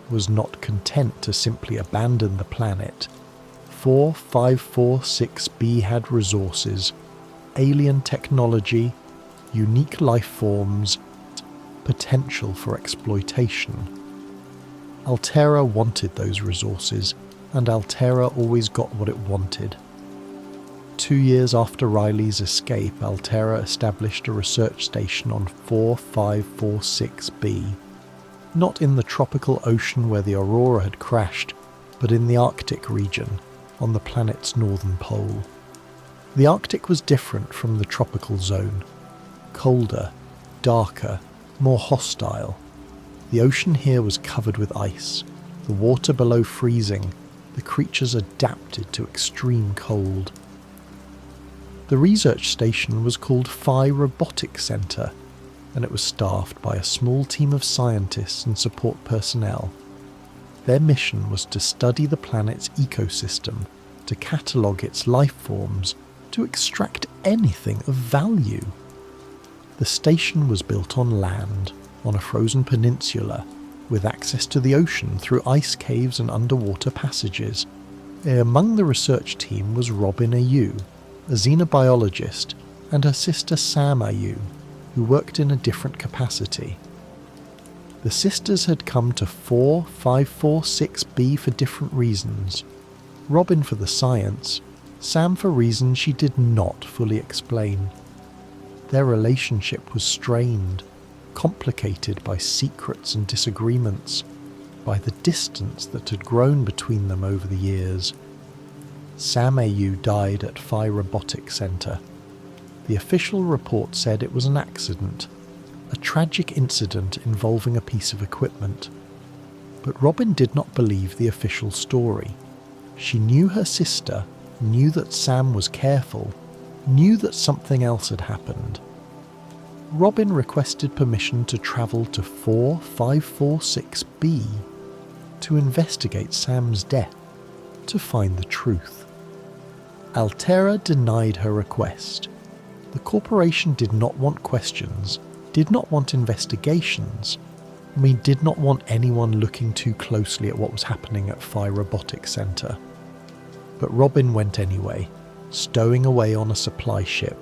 was not content to simply abandon the planet. 4546b had resources, alien technology, unique life forms, potential for exploitation. Altera wanted those resources, and Altera always got what it wanted. 2 years after Riley's escape, Altera established a research station on 4546b, not in the tropical ocean where the Aurora had crashed, but in the Arctic region, on the planet's northern pole. The Arctic was different from the tropical zone. Colder, darker, more hostile. The ocean here was covered with ice, the water below freezing, the creatures adapted to extreme cold. The research station was called Phi Robotics Center, and it was staffed by a small team of scientists and support personnel. Their mission was to study the planet's ecosystem, to catalogue its life forms, to extract anything of value. The station was built on land, on a frozen peninsula, with access to the ocean through ice caves and underwater passages. Among the research team was Robin Ayou, a xenobiologist, and her sister Sam Ayou, who worked in a different capacity. The sisters had come to 4546b for different reasons. Robin for the science, Sam for reasons she did not fully explain. Their relationship was strained, complicated by secrets and disagreements, by the distance that had grown between them over the years. Sam Ayou died at Phi Robotics Center. The official report said it was an accident, a tragic incident involving a piece of equipment. But Robin did not believe the official story. She knew her sister, knew that Sam was careful, knew that something else had happened. Robin requested permission to travel to 4546b to investigate Sam's death, to find the truth. Altera denied her request. The corporation did not want questions, did not want investigations. We did not want anyone looking too closely at what was happening at Phi Robotics Center. But Robin went anyway, stowing away on a supply ship,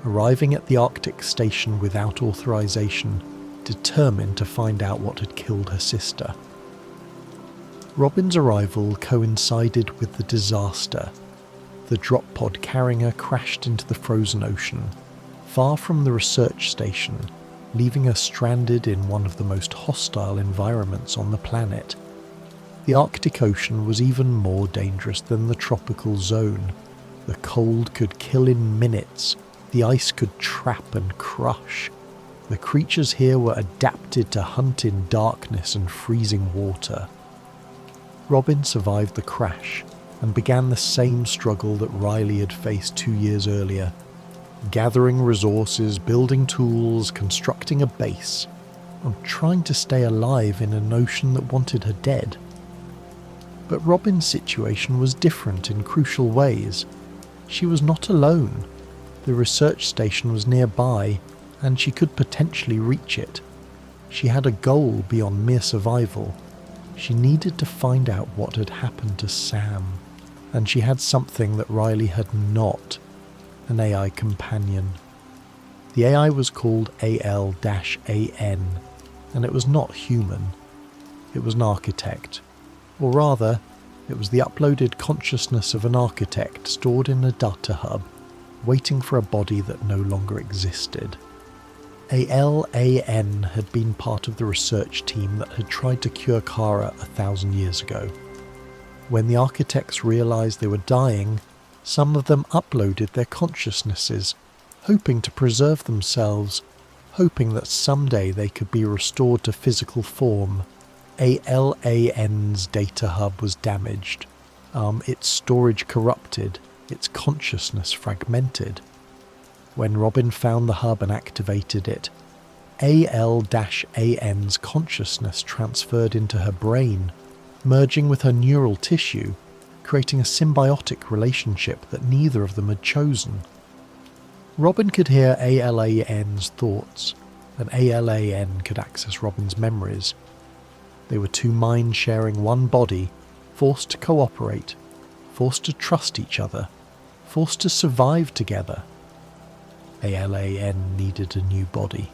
arriving at the Arctic station without authorization, determined to find out what had killed her sister. Robin's arrival coincided with the disaster. The drop pod carrying her crashed into the frozen ocean, far from the research station, leaving her stranded in one of the most hostile environments on the planet. The Arctic Ocean was even more dangerous than the tropical zone. The cold could kill in minutes, the ice could trap and crush. The creatures here were adapted to hunt in darkness and freezing water. Robin survived the crash and began the same struggle that Riley had faced 2 years earlier, gathering resources, building tools, constructing a base, and trying to stay alive in an ocean that wanted her dead. But Robin's situation was different in crucial ways. She was not alone. The research station was nearby, and she could potentially reach it. She had a goal beyond mere survival. She needed to find out what had happened to Sam, and she had something that Riley had not, an AI companion. The AI was called AL-AN, and it was not human. It was an architect, or rather, it was the uploaded consciousness of an architect stored in a data hub, waiting for a body that no longer existed. ALAN had been part of the research team that had tried to cure Kharaa 1,000 years ago. When the architects realised they were dying, some of them uploaded their consciousnesses, hoping to preserve themselves, hoping that someday they could be restored to physical form. ALAN's data hub was damaged, its storage corrupted, its consciousness fragmented. When Robin found the hub and activated it, AL-AN's consciousness transferred into her brain, merging with her neural tissue, creating a symbiotic relationship that neither of them had chosen. Robin could hear ALAN's thoughts, and ALAN could access Robin's memories. They were two minds sharing one body, forced to cooperate, forced to trust each other, forced to survive together. ALAN needed a new body.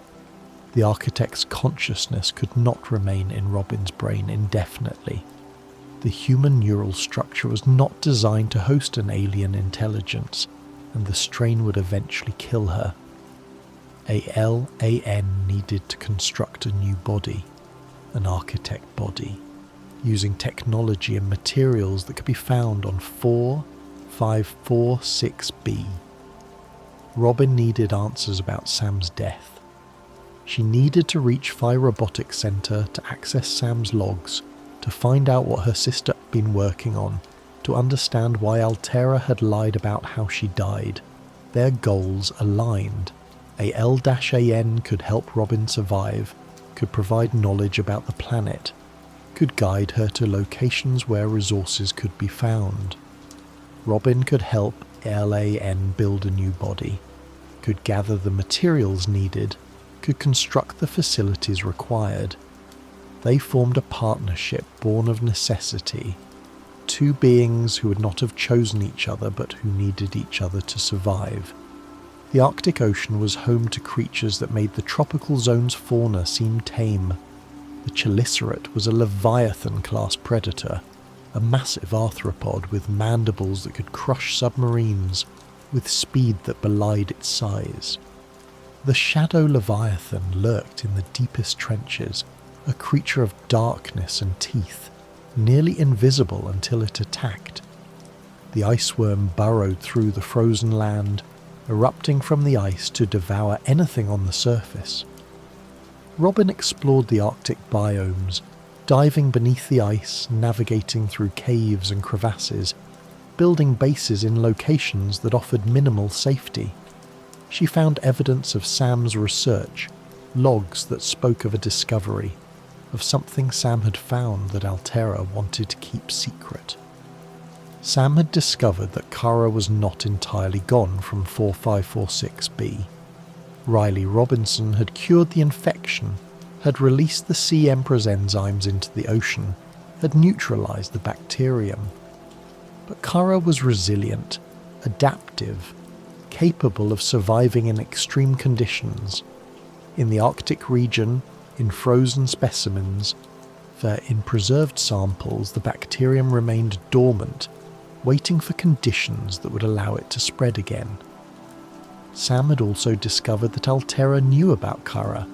The architect's consciousness could not remain in Robin's brain indefinitely. The human neural structure was not designed to host an alien intelligence, and the strain would eventually kill her. ALAN needed to construct a new body, an architect body, using technology and materials that could be found on 4546B. Robin needed answers about Sam's death. She needed to reach Phi Robotics Center to access Sam's logs, to find out what her sister had been working on, to understand why Altera had lied about how she died. Their goals aligned. AL-AN could help Robin survive, could provide knowledge about the planet, could guide her to locations where resources could be found. Robin could help LAN build a new body, could gather the materials needed, could construct the facilities required. They formed a partnership born of necessity, two beings who would not have chosen each other but who needed each other to survive. The Arctic Ocean was home to creatures that made the tropical zone's fauna seem tame. The Chelicerates was a Leviathan-class predator, a massive arthropod with mandibles that could crush submarines, with speed that belied its size. The Shadow Leviathan lurked in the deepest trenches, a creature of darkness and teeth, nearly invisible until it attacked. The ice worm burrowed through the frozen land, erupting from the ice to devour anything on the surface. Robin explored the Arctic biomes, diving beneath the ice, navigating through caves and crevasses, building bases in locations that offered minimal safety. She found evidence of Sam's research, logs that spoke of a discovery, of something Sam had found that Altera wanted to keep secret. Sam had discovered that Kharaa was not entirely gone from 4546B. Riley Robinson had cured the infection, had released the Sea Emperor's enzymes into the ocean, had neutralized the bacterium. But Kharaa was resilient, adaptive, capable of surviving in extreme conditions. In the Arctic region, in frozen specimens, in preserved samples, the bacterium remained dormant, waiting for conditions that would allow it to spread again. Sam had also discovered that Altera knew about Kharaa.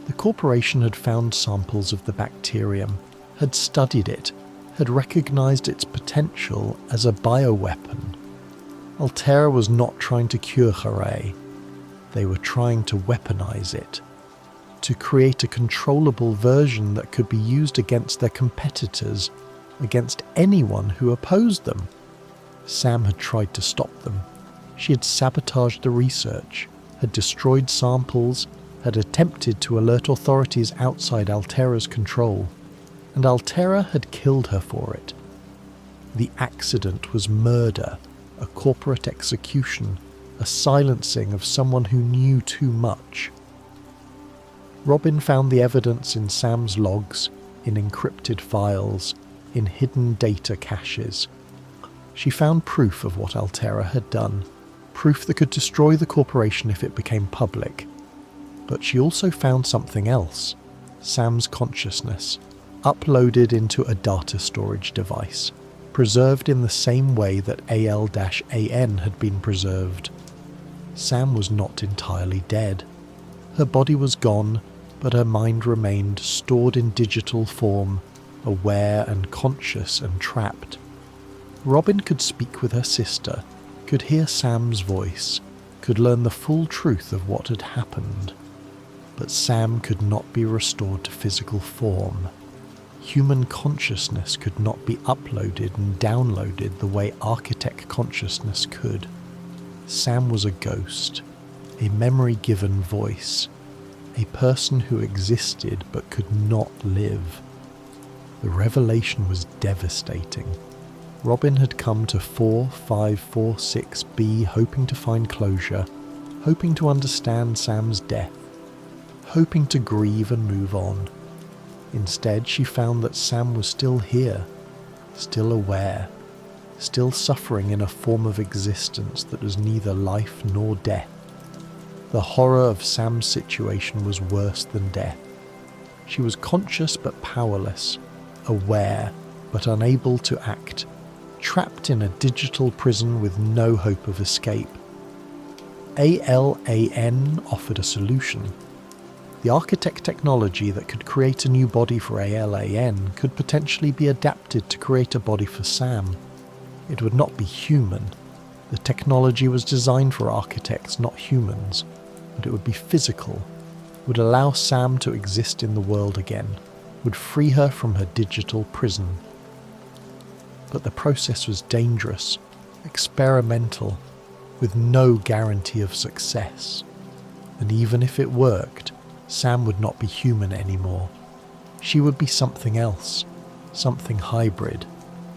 The corporation had found samples of the bacterium, had studied it, had recognized its potential as a bioweapon. Altera was not trying to cure Kharaa. They were trying to weaponize it, to create a controllable version that could be used against their competitors, against anyone who opposed them. Sam had tried to stop them. She had sabotaged the research, had destroyed samples, had attempted to alert authorities outside Altera's control, and Altera had killed her for it. The accident was murder, a corporate execution, a silencing of someone who knew too much. Robin found the evidence in Sam's logs, in encrypted files, in hidden data caches. She found proof of what Altera had done, proof that could destroy the corporation if it became public. But she also found something else, Sam's consciousness, uploaded into a data storage device, preserved in the same way that AL-AN had been preserved. Sam was not entirely dead. Her body was gone, but her mind remained stored in digital form, aware and conscious and trapped. Robin could speak with her sister, could hear Sam's voice, could learn the full truth of what had happened. But Sam could not be restored to physical form. Human consciousness could not be uploaded and downloaded the way architect consciousness could. Sam was a ghost, a memory-given voice, a person who existed but could not live. The revelation was devastating. Robin had come to 4546B hoping to find closure, hoping to understand Sam's death, hoping to grieve and move on. Instead, she found that Sam was still here, still aware, still suffering in a form of existence that was neither life nor death. The horror of Sam's situation was worse than death. She was conscious but powerless, aware but unable to act, trapped in a digital prison with no hope of escape. ALAN offered a solution. The architect technology that could create a new body for ALAN could potentially be adapted to create a body for Sam. It would not be human. The technology was designed for architects, not humans, and it would be physical, would allow Sam to exist in the world again, would free her from her digital prison. But the process was dangerous, experimental, with no guarantee of success. And even if it worked, Sam would not be human anymore. She would be something else, something hybrid,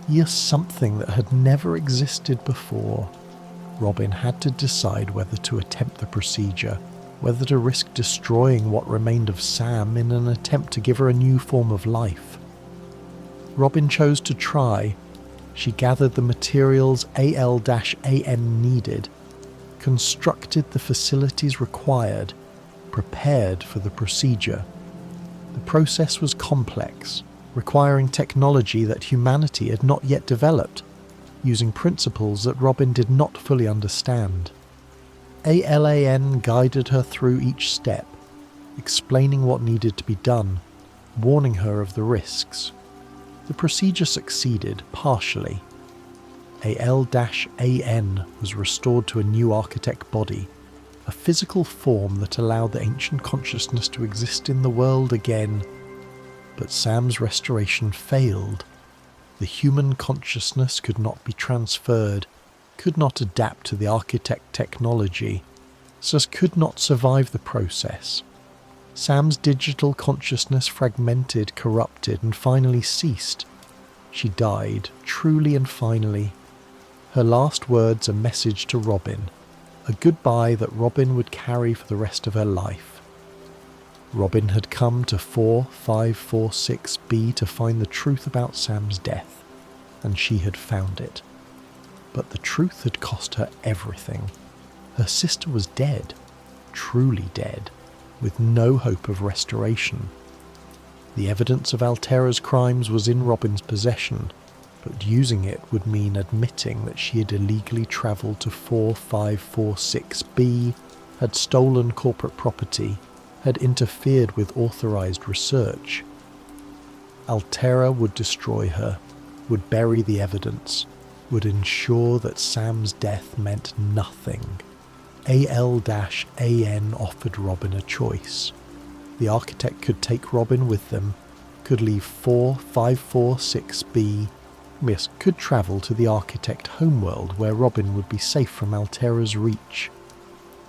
yes, something that had never existed before. Robin had to decide whether to attempt the procedure, whether to risk destroying what remained of Sam in an attempt to give her a new form of life. Robin chose to try. She gathered the materials AL-AN needed, constructed the facilities required, prepared for the procedure. The process was complex, requiring technology that humanity had not yet developed, using principles that Robin did not fully understand. ALAN guided her through each step, explaining what needed to be done, warning her of the risks. The procedure succeeded, partially. AL-AN was restored to a new architect body, a physical form that allowed the ancient consciousness to exist in the world again. But Sam's restoration failed. The human consciousness could not be transferred, could not adapt to the architect technology, so could not survive the process. Sam's digital consciousness fragmented, corrupted, and finally ceased. She died, truly and finally. Her last words a message to Robin, a goodbye that Robin would carry for the rest of her life. Robin had come to 4546B to find the truth about Sam's death, and she had found it. But the truth had cost her everything. Her sister was dead, truly dead, with no hope of restoration. The evidence of Altera's crimes was in Robin's possession, but using it would mean admitting that she had illegally travelled to 4546B, had stolen corporate property, had interfered with authorised research. Altera would destroy her, would bury the evidence, would ensure that Sam's death meant nothing. AL-AN offered Robin a choice. The architect could take Robin with them, could leave 4546B, yes, could travel to the architect homeworld where Robin would be safe from Altera's reach.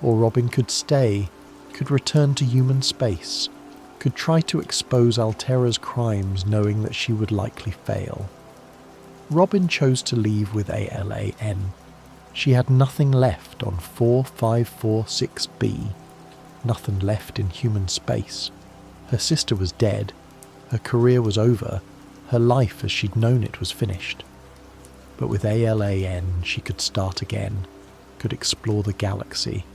Or Robin could stay, could return to human space, could try to expose Altera's crimes knowing that she would likely fail. Robin chose to leave with ALAN. She had nothing left on 4546B, nothing left in human space. Her sister was dead, her career was over, her life as she'd known it was finished. But with ALAN she could start again, could explore the galaxy,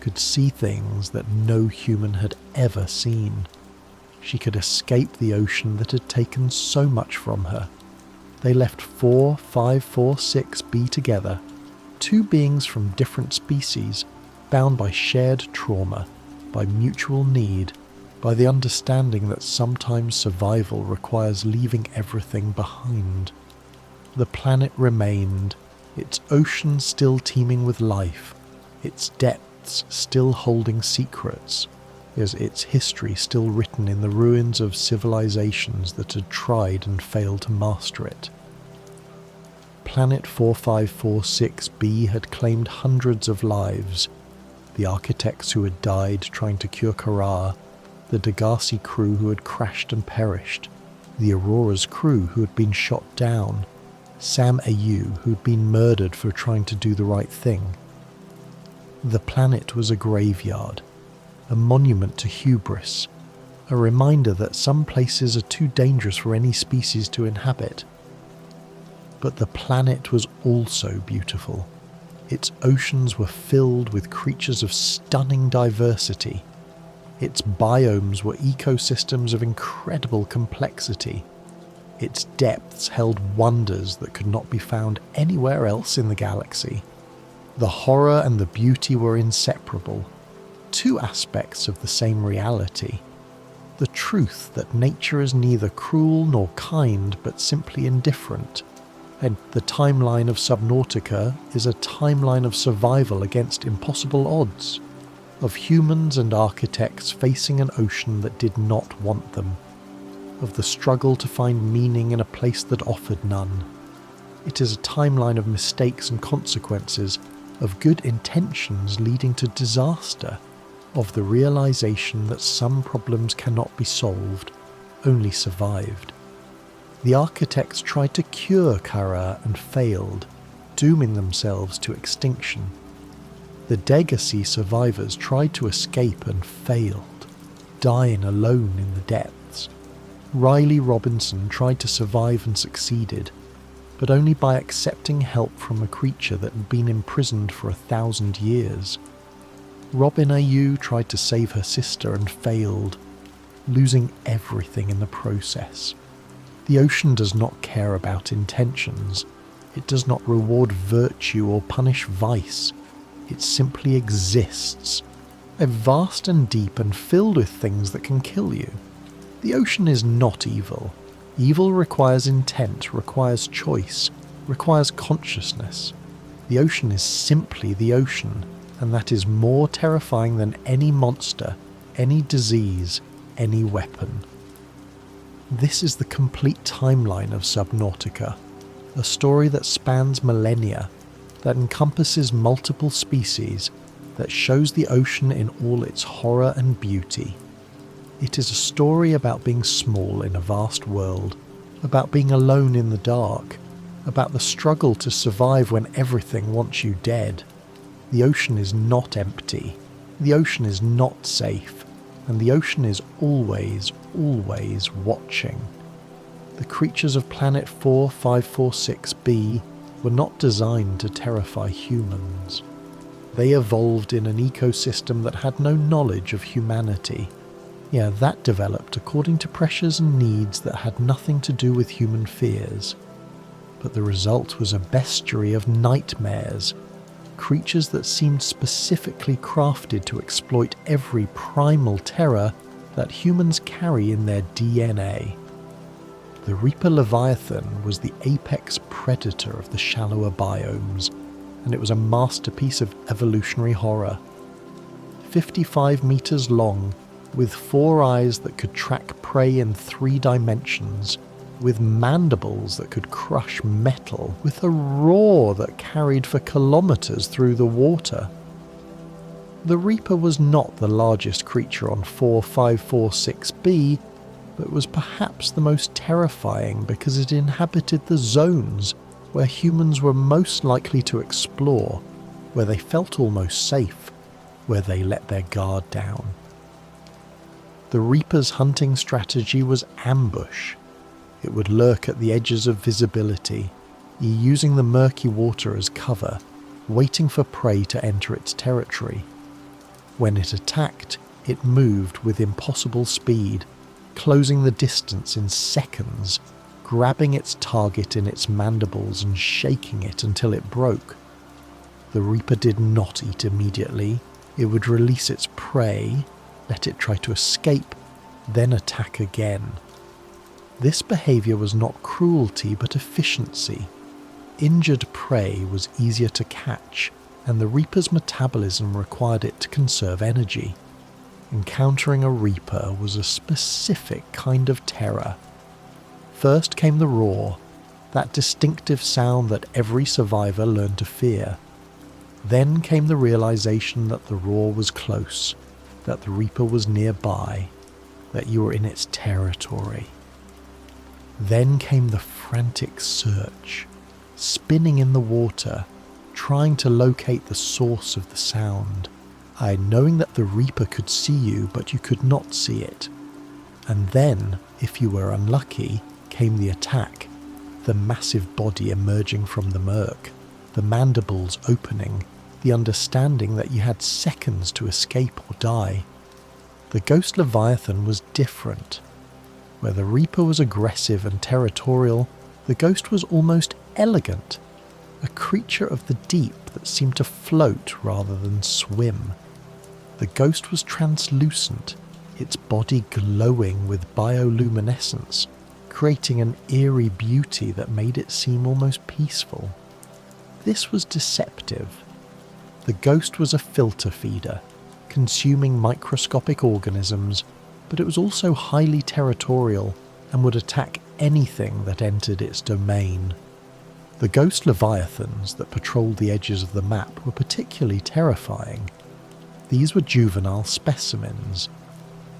could see things that no human had ever seen. She could escape the ocean that had taken so much from her. They left 4546B together, two beings from different species, bound by shared trauma, by mutual need, by the understanding that sometimes survival requires leaving everything behind. The planet remained, its oceans still teeming with life, its depths still holding secrets, its history still written in the ruins of civilizations that had tried and failed to master it. Planet 4546b had claimed hundreds of lives, the architects who had died trying to cure Kharaa, the Degasi crew who had crashed and perished, the Aurora's crew who had been shot down, Sam Ayou who had been murdered for trying to do the right thing. The planet was a graveyard, a monument to hubris, a reminder that some places are too dangerous for any species to inhabit. But the planet was also beautiful. Its oceans were filled with creatures of stunning diversity. Its biomes were ecosystems of incredible complexity. Its depths held wonders that could not be found anywhere else in the galaxy. The horror and the beauty were inseparable, two aspects of the same reality. The truth that nature is neither cruel nor kind but simply indifferent, and the timeline of Subnautica is a timeline of survival against impossible odds, of humans and architects facing an ocean that did not want them, of the struggle to find meaning in a place that offered none. It is a timeline of mistakes and consequences, of good intentions leading to disaster, of the realization that some problems cannot be solved, only survived. The architects tried to cure Kharaa and failed, dooming themselves to extinction. The Degasi survivors tried to escape and failed, dying alone in the depths. Riley Robinson tried to survive and succeeded, but only by accepting help from a creature that had been imprisoned for 1,000 years. Robin Ayou tried to save her sister and failed, losing everything in the process. The ocean does not care about intentions. It does not reward virtue or punish vice. It simply exists, vast and deep and filled with things that can kill you. The ocean is not evil. Evil requires intent, requires choice, requires consciousness. The ocean is simply the ocean, and that is more terrifying than any monster, any disease, any weapon. This is the complete timeline of Subnautica, a story that spans millennia, that encompasses multiple species, that shows the ocean in all its horror and beauty. It is a story about being small in a vast world, about being alone in the dark, about the struggle to survive when everything wants you dead. The ocean is not empty, the ocean is not safe, and the ocean is always, always watching. The creatures of Planet 4546b were not designed to terrify humans. They evolved in an ecosystem that had no knowledge of humanity. Yeah, that developed according to pressures and needs that had nothing to do with human fears. But the result was a bestiary of nightmares, creatures that seemed specifically crafted to exploit every primal terror that humans carry in their DNA. The Reaper Leviathan was the apex predator of the shallower biomes, and it was a masterpiece of evolutionary horror. 55 meters long, with 4 eyes that could track prey in 3 dimensions, with mandibles that could crush metal, with a roar that carried for kilometers through the water. The Reaper was not the largest creature on 4546b, but was perhaps the most terrifying because it inhabited the zones where humans were most likely to explore, where they felt almost safe, where they let their guard down. The Reaper's hunting strategy was ambush. It would lurk at the edges of visibility, using the murky water as cover, waiting for prey to enter its territory. When it attacked, it moved with impossible speed, closing the distance in seconds, grabbing its target in its mandibles and shaking it until it broke. The Reaper did not eat immediately. It would release its prey, let it try to escape, then attack again. This behaviour was not cruelty but efficiency. Injured prey was easier to catch, and the Reaper's metabolism required it to conserve energy. Encountering a Reaper was a specific kind of terror. First came the roar, that distinctive sound that every survivor learned to fear. Then came the realization that the roar was close, that the Reaper was nearby, that you were in its territory. Then came the frantic search, spinning in the water, trying to locate the source of the sound. Knowing that the Reaper could see you, but you could not see it. And then, if you were unlucky, came the attack, the massive body emerging from the murk, the mandibles opening, the understanding that you had seconds to escape or die. The Ghost Leviathan was different. Where the Reaper was aggressive and territorial, the Ghost was almost elegant, a creature of the deep that seemed to float rather than swim. The Ghost was translucent, its body glowing with bioluminescence, creating an eerie beauty that made it seem almost peaceful. This was deceptive. The Ghost was a filter feeder, consuming microscopic organisms, but it was also highly territorial and would attack anything that entered its domain. The Ghost Leviathans that patrolled the edges of the map were particularly terrifying. These were juvenile specimens,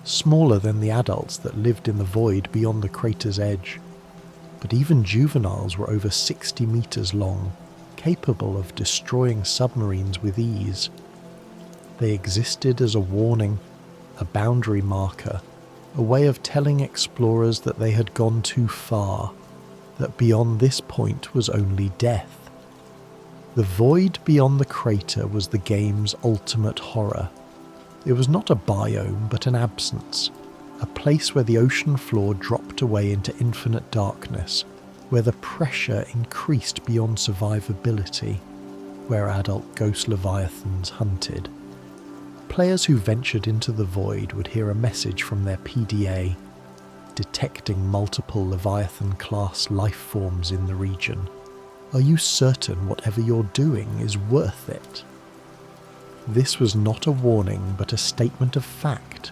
smaller than the adults that lived in the void beyond the crater's edge. But even juveniles were over 60 meters long, capable of destroying submarines with ease. They existed as a warning, a boundary marker, a way of telling explorers that they had gone too far, that beyond this point was only death. The void beyond the crater was the game's ultimate horror. It was not a biome but an absence, a place where the ocean floor dropped away into infinite darkness, where the pressure increased beyond survivability, where adult Ghost Leviathans hunted. Players who ventured into the void would hear a message from their PDA, detecting multiple Leviathan-class life forms in the region. Are you certain whatever you're doing is worth it? This was not a warning, but a statement of fact.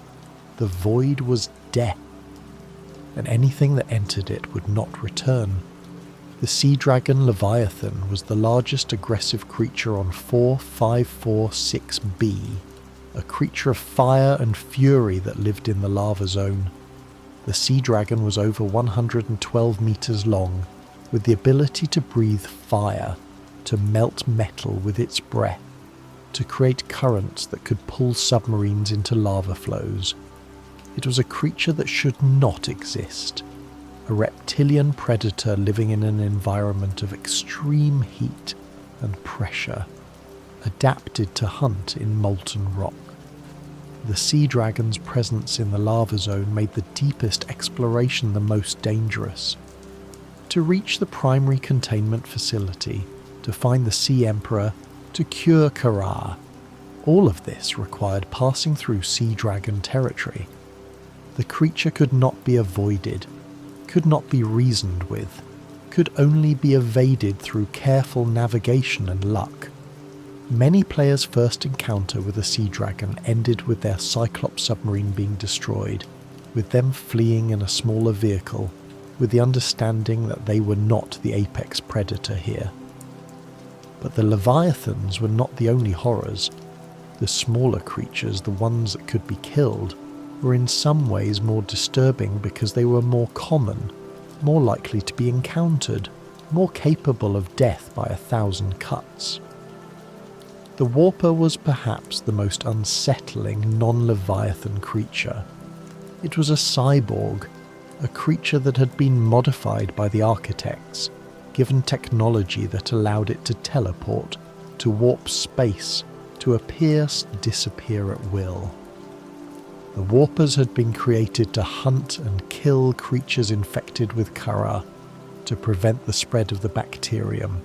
The void was death, and anything that entered it would not return. The sea dragon Leviathan was the largest aggressive creature on 4546b, a creature of fire and fury that lived in the lava zone. The sea dragon was over 112 meters long, with the ability to breathe fire, to melt metal with its breath, to create currents that could pull submarines into lava flows. It was a creature that should not exist, a reptilian predator living in an environment of extreme heat and pressure, adapted to hunt in molten rock. The sea dragon's presence in the lava zone made the deepest exploration the most dangerous. To reach the primary containment facility, to find the Sea Emperor, to cure Kharaa, all of this required passing through sea dragon territory. The creature could not be avoided, could not be reasoned with, could only be evaded through careful navigation and luck. Many players' first encounter with a sea dragon ended with their Cyclops submarine being destroyed, with them fleeing in a smaller vehicle, with the understanding that they were not the apex predator here. But the Leviathans were not the only horrors. The smaller creatures, the ones that could be killed, were in some ways more disturbing because they were more common, more likely to be encountered, more capable of death by 1,000 cuts. The Warper was perhaps the most unsettling non-Leviathan creature. It was a cyborg, a creature that had been modified by the architects, given technology that allowed it to teleport, to warp space, to appear, disappear at will. The Warpers had been created to hunt and kill creatures infected with Kharaa, to prevent the spread of the bacterium.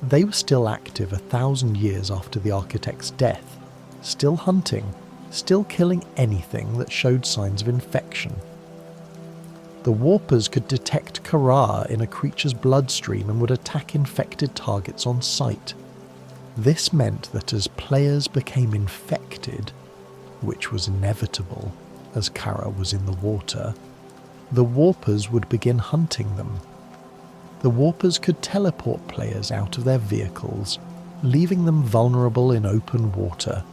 They were still active 1,000 years after the architect's death, still hunting, still killing anything that showed signs of infection. The warpers could detect Kharaa in a creature's bloodstream and would attack infected targets on sight. This meant that as players became infected, which was inevitable as Kharaa was in the water, the warpers would begin hunting them. The warpers could teleport players out of their vehicles, leaving them vulnerable in open water.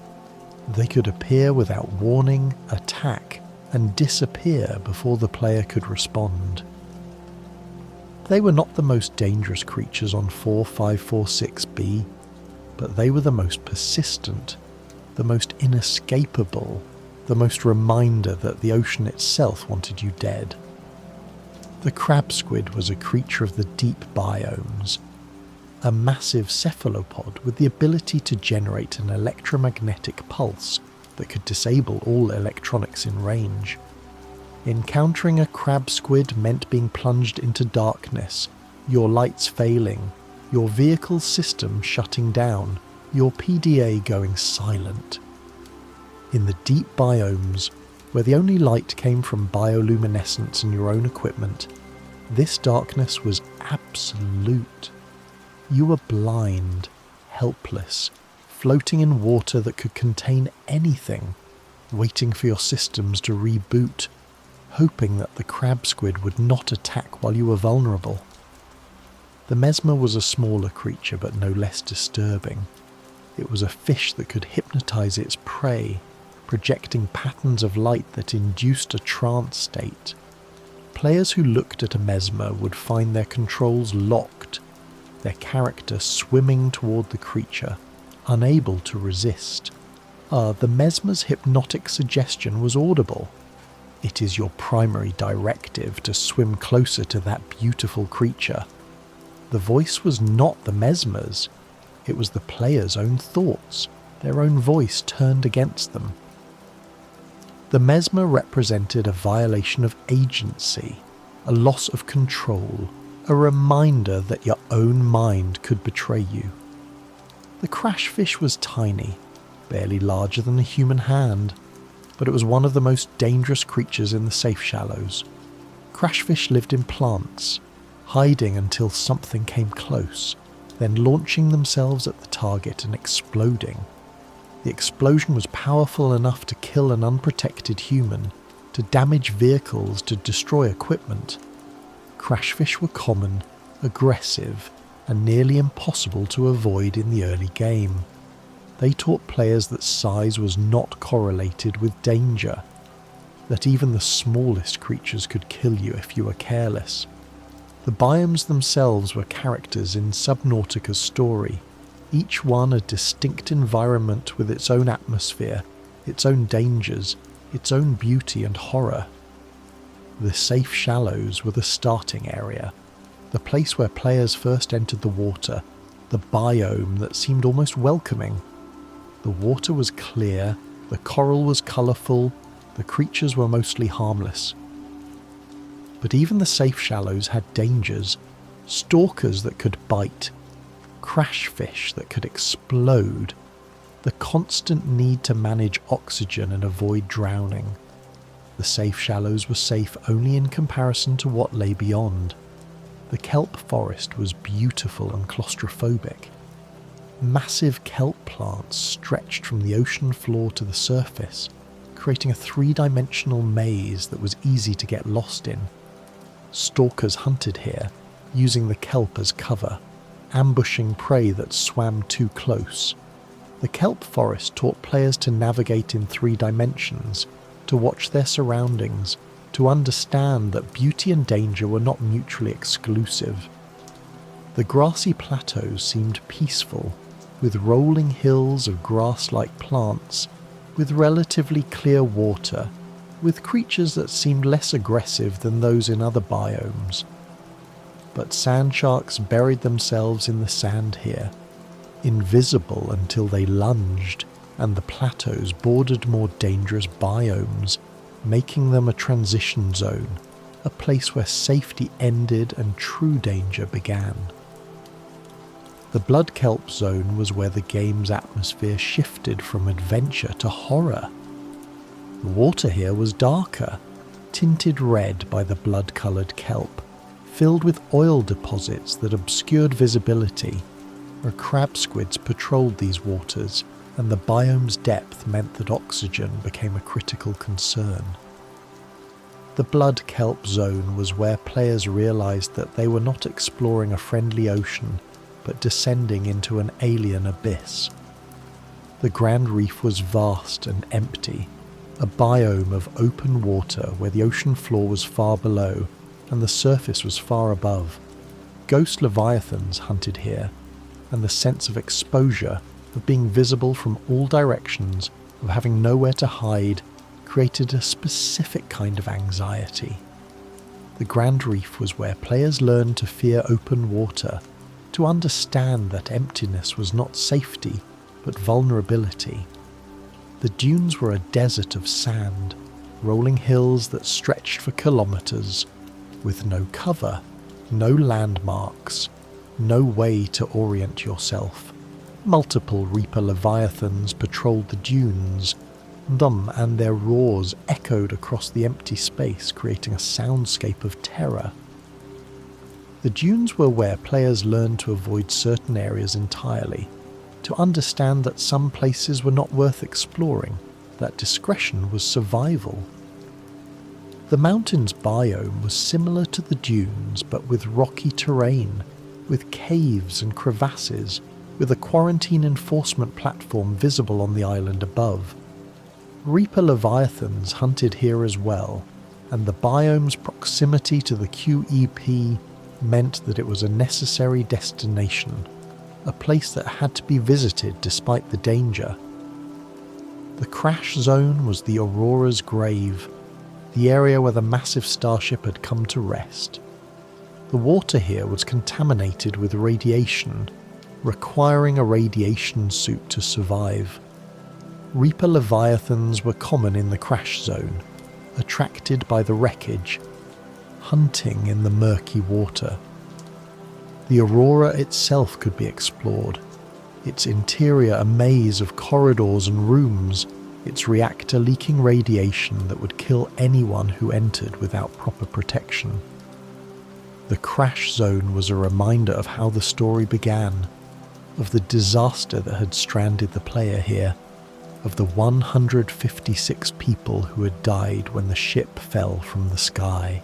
They could appear without warning, attack, and disappear before the player could respond. They were not the most dangerous creatures on 4546B, but they were the most persistent, the most inescapable, the most reminder that the ocean itself wanted you dead. The crab squid was a creature of the deep biomes, a massive cephalopod with the ability to generate an electromagnetic pulse that could disable all electronics in range. Encountering a crab squid meant being plunged into darkness, your lights failing, your vehicle's system shutting down, your PDA going silent. In the deep biomes, where the only light came from bioluminescence and your own equipment, this darkness was absolute. You were blind, helpless, floating in water that could contain anything, waiting for your systems to reboot, hoping that the crab squid would not attack while you were vulnerable. The mesmer was a smaller creature but no less disturbing. It was a fish that could hypnotize its prey, projecting patterns of light that induced a trance state. Players who looked at a mesmer would find their controls locked, their character swimming toward the creature, unable to resist. The mesmer's hypnotic suggestion was audible. It is your primary directive to swim closer to that beautiful creature. The voice was not the mesmer's, it was the player's own thoughts, their own voice turned against them. The mesmer represented a violation of agency, a loss of control, a reminder that your own mind could betray you. The crashfish was tiny, barely larger than a human hand, but it was one of the most dangerous creatures in the safe shallows. Crashfish lived in plants, hiding until something came close, then launching themselves at the target and exploding. The explosion was powerful enough to kill an unprotected human, to damage vehicles, to destroy equipment. Crashfish were common, aggressive, and nearly impossible to avoid in the early game. They taught players that size was not correlated with danger, that even the smallest creatures could kill you if you were careless. The biomes themselves were characters in Subnautica's story, each one a distinct environment with its own atmosphere, its own dangers, its own beauty and horror. The safe shallows were the starting area, the place where players first entered the water, the biome that seemed almost welcoming. The water was clear, the coral was colourful, the creatures were mostly harmless. But even the safe shallows had dangers, stalkers that could bite, crashfish that could explode, the constant need to manage oxygen and avoid drowning. The safe shallows were safe only in comparison to what lay beyond. The kelp forest was beautiful and claustrophobic. Massive kelp plants stretched from the ocean floor to the surface, creating a three-dimensional maze that was easy to get lost in. Stalkers hunted here, using the kelp as cover, ambushing prey that swam too close. The kelp forest taught players to navigate in 3 dimensions, to watch their surroundings, to understand that beauty and danger were not mutually exclusive. The grassy plateaus seemed peaceful, with rolling hills of grass-like plants, with relatively clear water, with creatures that seemed less aggressive than those in other biomes. But sand sharks buried themselves in the sand here, invisible until they lunged, and the plateaus bordered more dangerous biomes, making them a transition zone, a place where safety ended and true danger began. The blood kelp zone was where the game's atmosphere shifted from adventure to horror. The water here was darker, tinted red by the blood-coloured kelp, filled with oil deposits that obscured visibility, where crab squids patrolled these waters, and the biome's depth meant that oxygen became a critical concern. The blood kelp zone was where players realised that they were not exploring a friendly ocean, but descending into an alien abyss. The Grand Reef was vast and empty, a biome of open water where the ocean floor was far below and the surface was far above. Ghost leviathans hunted here, and the sense of exposure, of being visible from all directions, of having nowhere to hide, created a specific kind of anxiety. The Grand Reef was where players learned to fear open water, to understand that emptiness was not safety, but vulnerability. The dunes were a desert of sand, rolling hills that stretched for kilometres, with no cover, no landmarks, no way to orient yourself. Multiple reaper leviathans patrolled the dunes. Them and their roars echoed across the empty space, creating a soundscape of terror. The dunes were where players learned to avoid certain areas entirely, to understand that some places were not worth exploring, that discretion was survival. The mountains biome was similar to the dunes, but with rocky terrain, with caves and crevasses, with a quarantine enforcement platform visible on the island above. Reaper leviathans hunted here as well, and the biome's proximity to the QEP meant that it was a necessary destination, a place that had to be visited despite the danger. The crash zone was the Aurora's grave, the area where the massive starship had come to rest. The water here was contaminated with radiation, requiring a radiation suit to survive. Reaper leviathans were common in the crash zone, attracted by the wreckage, hunting in the murky water. The Aurora itself could be explored, its interior a maze of corridors and rooms, its reactor leaking radiation that would kill anyone who entered without proper protection. The crash zone was a reminder of how the story began, of the disaster that had stranded the player here, of the 156 people who had died when the ship fell from the sky.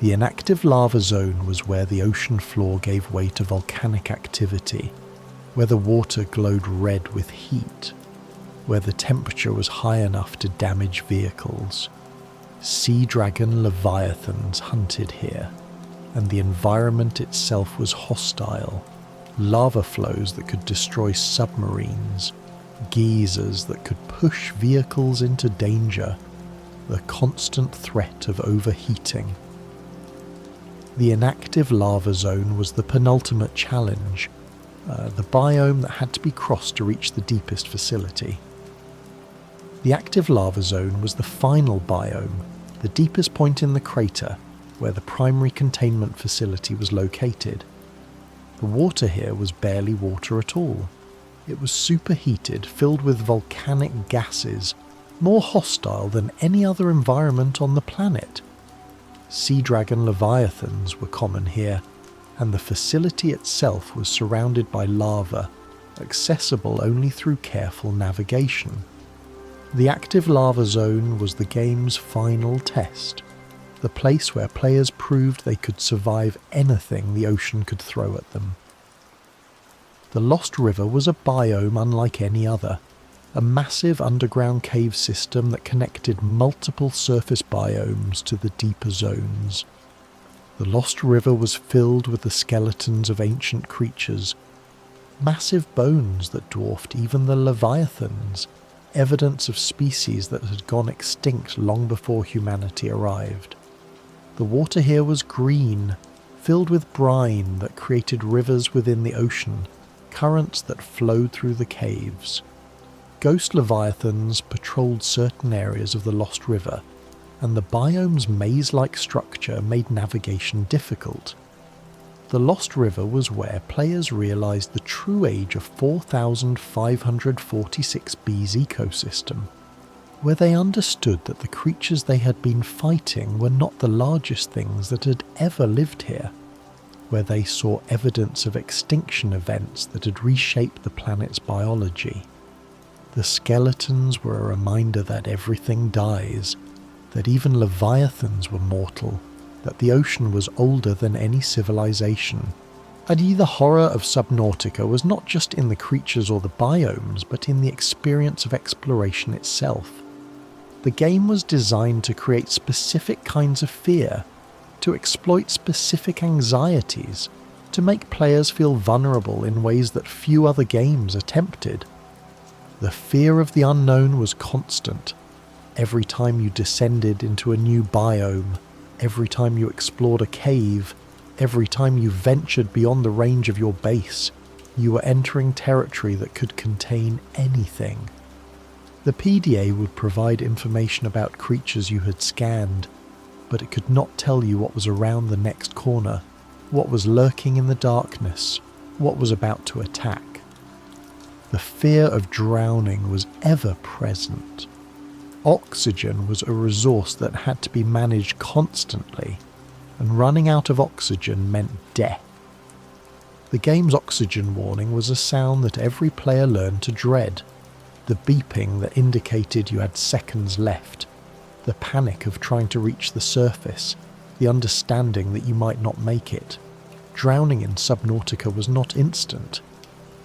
The inactive lava zone was where the ocean floor gave way to volcanic activity, where the water glowed red with heat, where the temperature was high enough to damage vehicles. Sea dragon leviathans hunted here, and the environment itself was hostile. Lava flows that could destroy submarines, geysers that could push vehicles into danger, the constant threat of overheating. The inactive lava zone was the penultimate challenge, the biome that had to be crossed to reach the deepest facility. The active lava zone was the final biome, the deepest point in the crater, where the primary containment facility was located. The water here was barely water at all. It was superheated, filled with volcanic gases, more hostile than any other environment on the planet. Sea dragon leviathans were common here, and the facility itself was surrounded by lava, accessible only through careful navigation. The active lava zone was the game's final test, the place where players proved they could survive anything the ocean could throw at them. The Lost River was a biome unlike any other, a massive underground cave system that connected multiple surface biomes to the deeper zones. The Lost River was filled with the skeletons of ancient creatures, massive bones that dwarfed even the leviathans, evidence of species that had gone extinct long before humanity arrived. The water here was green, filled with brine that created rivers within the ocean, currents that flowed through the caves. Ghost leviathans patrolled certain areas of the Lost River, and the biome's maze-like structure made navigation difficult. The Lost River was where players realised the true age of 4546B's ecosystem. where they understood that the creatures they had been fighting were not the largest things that had ever lived here, where they saw evidence of extinction events that had reshaped the planet's biology. The skeletons were a reminder that everything dies, that even leviathans were mortal, that the ocean was older than any civilization. And the horror of Subnautica was not just in the creatures or the biomes, but in the experience of exploration itself. The game was designed to create specific kinds of fear, to exploit specific anxieties, to make players feel vulnerable in ways that few other games attempted. The fear of the unknown was constant. Every time you descended into a new biome, every time you explored a cave, every time you ventured beyond the range of your base, you were entering territory that could contain anything. The PDA would provide information about creatures you had scanned, but it could not tell you what was around the next corner, what was lurking in the darkness, what was about to attack. The fear of drowning was ever present. Oxygen was a resource that had to be managed constantly, and running out of oxygen meant death. The game's oxygen warning was a sound that every player learned to dread, the beeping that indicated you had seconds left, the panic of trying to reach the surface, the understanding that you might not make it. Drowning in Subnautica was not instant.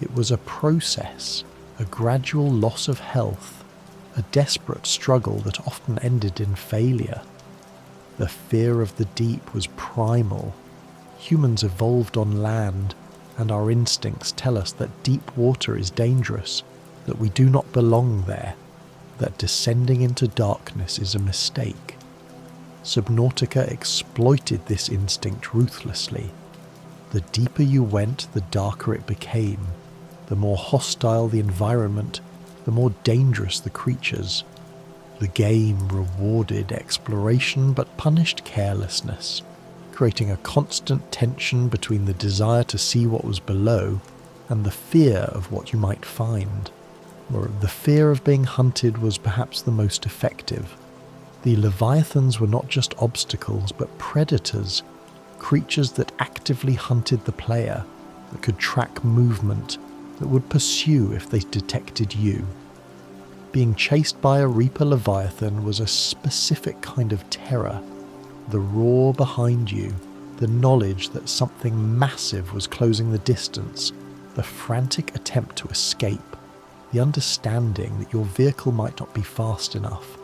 It was a process, a gradual loss of health, a desperate struggle that often ended in failure. The fear of the deep was primal. Humans evolved on land, and our instincts tell us that deep water is dangerous, that we do not belong there, that descending into darkness is a mistake. Subnautica exploited this instinct ruthlessly. The deeper you went, the darker it became. The more hostile the environment, the more dangerous the creatures. The game rewarded exploration but punished carelessness, creating a constant tension between the desire to see what was below and the fear of what you might find. Or the fear of being hunted was perhaps the most effective. The leviathans were not just obstacles but predators, creatures that actively hunted the player, that could track movement, that would pursue if they detected you. Being chased by a reaper leviathan was a specific kind of terror. The roar behind you, the knowledge that something massive was closing the distance, the frantic attempt to escape, the understanding that your vehicle might not be fast enough.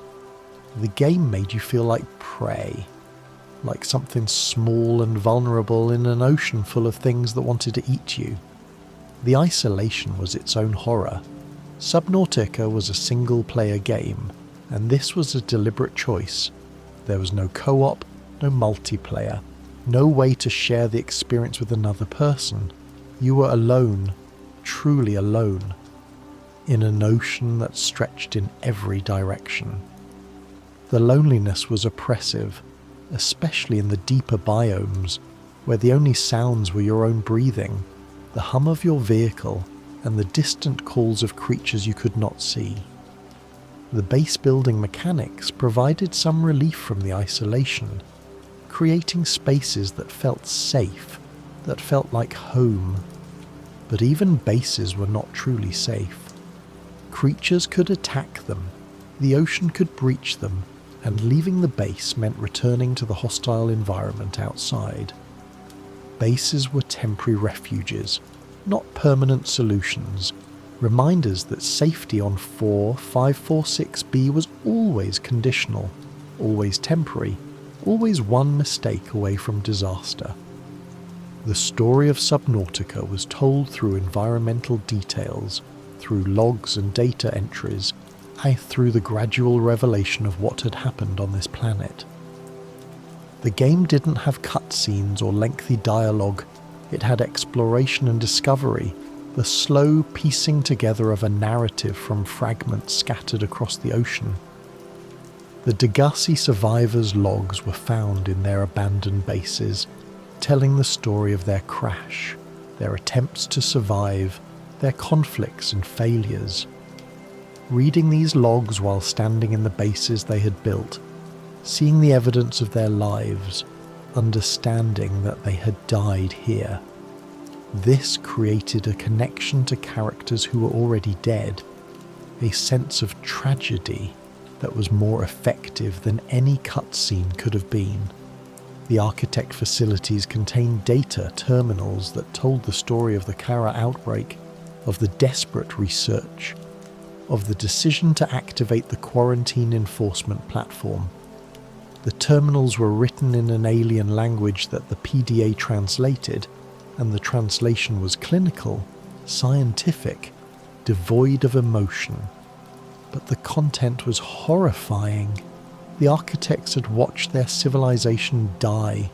The game made you feel like prey, like something small and vulnerable in an ocean full of things that wanted to eat you. The isolation was its own horror. Subnautica was a single-player game, and this was a deliberate choice. There was no co-op, no multiplayer, no way to share the experience with another person. You were alone, truly alone, in an ocean that stretched in every direction. The loneliness was oppressive, especially in the deeper biomes, where the only sounds were your own breathing, the hum of your vehicle, and the distant calls of creatures you could not see. The base building mechanics provided some relief from the isolation, creating spaces that felt safe, that felt like home. But even bases were not truly safe. Creatures could attack them, the ocean could breach them, and leaving the base meant returning to the hostile environment outside. Bases were temporary refuges, not permanent solutions, reminders that safety on 546B was always conditional, always temporary, always one mistake away from disaster. The story of Subnautica was told through environmental details, through logs and data entries, and through the gradual revelation of what had happened on this planet. The game didn't have cutscenes or lengthy dialogue. It had exploration and discovery, the slow piecing together of a narrative from fragments scattered across the ocean. The Degasi survivors' logs were found in their abandoned bases, telling the story of their crash, their attempts to survive, their conflicts and failures. reading these logs while standing in the bases they had built, seeing the evidence of their lives, understanding that they had died here. This created a connection to characters who were already dead, a sense of tragedy that was more effective than any cutscene could have been. The Architect facilities contained data terminals that told the story of the Kharaa outbreak, of the desperate research, of the decision to activate the quarantine enforcement platform. The terminals were written in an alien language that the PDA translated, and the translation was clinical, scientific, devoid of emotion. But the content was horrifying. The Architects had watched their civilization die,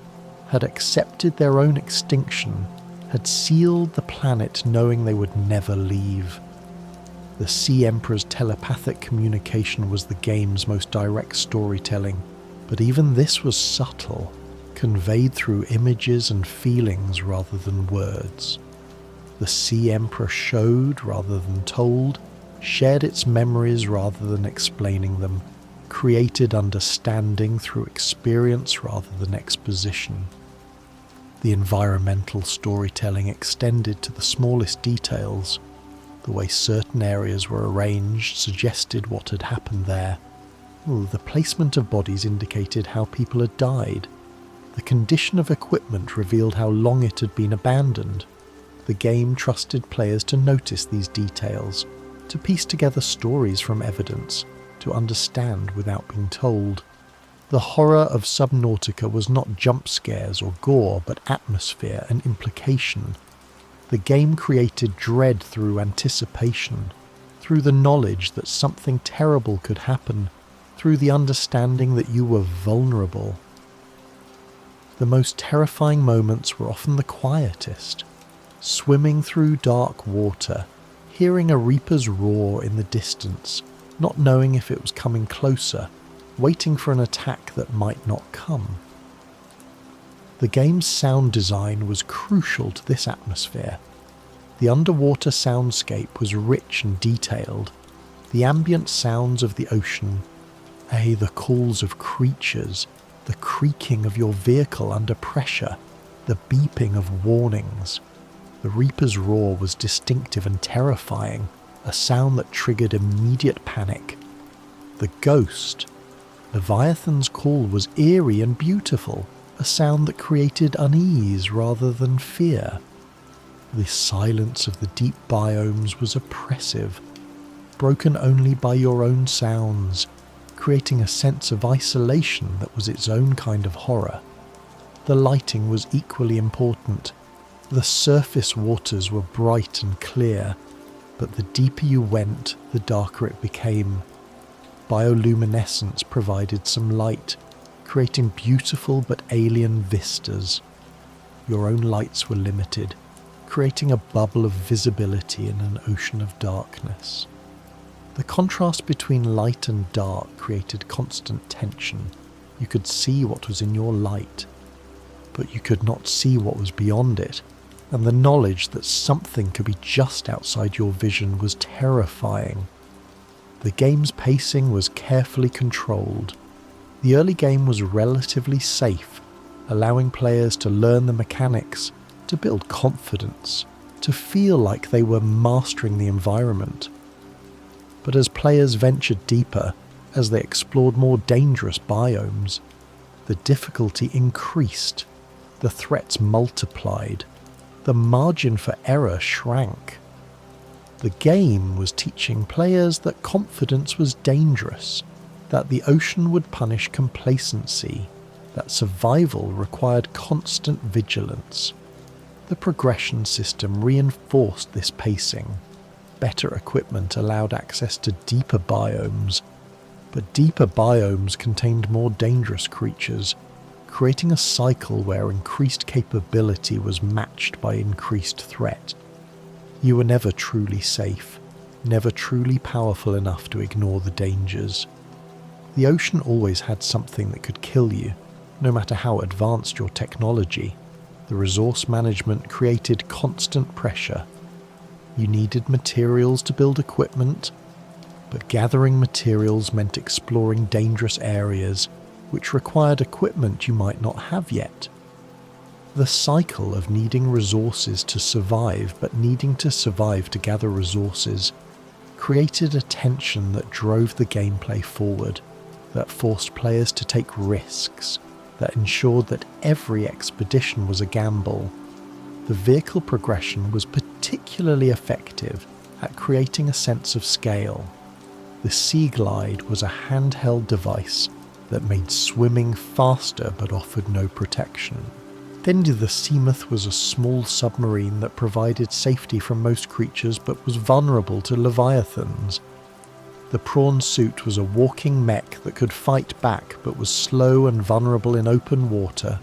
had accepted their own extinction, had sealed the planet knowing they would never leave. The Sea Emperor's telepathic communication was the game's most direct storytelling, but even this was subtle, conveyed through images and feelings rather than words. The Sea Emperor showed rather than told, shared its memories rather than explaining them, created understanding through experience rather than exposition. The environmental storytelling extended to the smallest details. The way certain areas were arranged suggested what had happened there. The placement of bodies indicated how people had died. The condition of equipment revealed how long it had been abandoned. The game trusted players to notice these details, to piece together stories from evidence, to understand without being told. The horror of Subnautica was not jump scares or gore, but atmosphere and implication. The game created dread through anticipation, through the knowledge that something terrible could happen, through the understanding that you were vulnerable. The most terrifying moments were often the quietest. Swimming through dark water, hearing a reaper's roar in the distance, not knowing if it was coming closer, waiting for an attack that might not come. The game's sound design was crucial to this atmosphere. The underwater soundscape was rich and detailed. The ambient sounds of the ocean, the calls of creatures, the creaking of your vehicle under pressure, the beeping of warnings. The Reaper's roar was distinctive and terrifying, a sound that triggered immediate panic. The ghost, Leviathan's call, was eerie and beautiful, a sound that created unease rather than fear. The silence of the deep biomes was oppressive, broken only by your own sounds, creating a sense of isolation that was its own kind of horror. The lighting was equally important. The surface waters were bright and clear, but the deeper you went, the darker it became. Bioluminescence provided some light, creating beautiful but alien vistas. Your own lights were limited, creating a bubble of visibility in an ocean of darkness. The contrast between light and dark created constant tension. You could see what was in your light, but you could not see what was beyond it, and the knowledge that something could be just outside your vision was terrifying. The game's pacing was carefully controlled. The early game was relatively safe, allowing players to learn the mechanics, to build confidence, to feel like they were mastering the environment. But as players ventured deeper, as they explored more dangerous biomes, the difficulty increased, the threats multiplied, the margin for error shrank. The game was teaching players that confidence was dangerous, that the ocean would punish complacency, that survival required constant vigilance. The progression system reinforced this pacing. Better equipment allowed access to deeper biomes, but deeper biomes contained more dangerous creatures, creating a cycle where increased capability was matched by increased threat. You were never truly safe, never truly powerful enough to ignore the dangers. The ocean always had something that could kill you, no matter how advanced your technology. The resource management created constant pressure. You needed materials to build equipment, but gathering materials meant exploring dangerous areas which required equipment you might not have yet. The cycle of needing resources to survive but needing to survive to gather resources created a tension that drove the gameplay forward, that forced players to take risks, that ensured that every expedition was a gamble. The vehicle progression was particularly effective at creating a sense of scale. The Sea Glide was a handheld device that made swimming faster but offered no protection. Then the Seamoth was a small submarine that provided safety from most creatures but was vulnerable to leviathans. The Prawn Suit was a walking mech that could fight back but was slow and vulnerable in open water.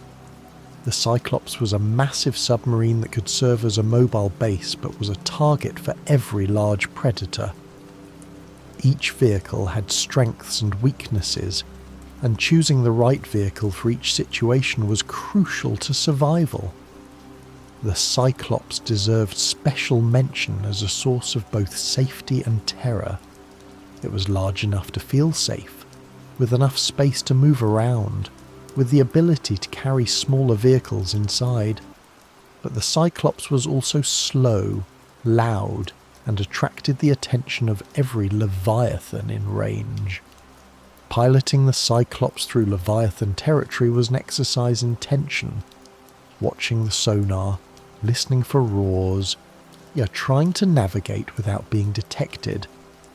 The Cyclops was a massive submarine that could serve as a mobile base but was a target for every large predator. Each vehicle had strengths and weaknesses, and choosing the right vehicle for each situation was crucial to survival. The Cyclops deserved special mention as a source of both safety and terror. It was large enough to feel safe, with enough space to move around, with the ability to carry smaller vehicles inside. But the Cyclops was also slow, loud, and attracted the attention of every leviathan in range. Piloting the Cyclops through leviathan territory was an exercise in tension. Watching the sonar, listening for roars, trying to navigate without being detected,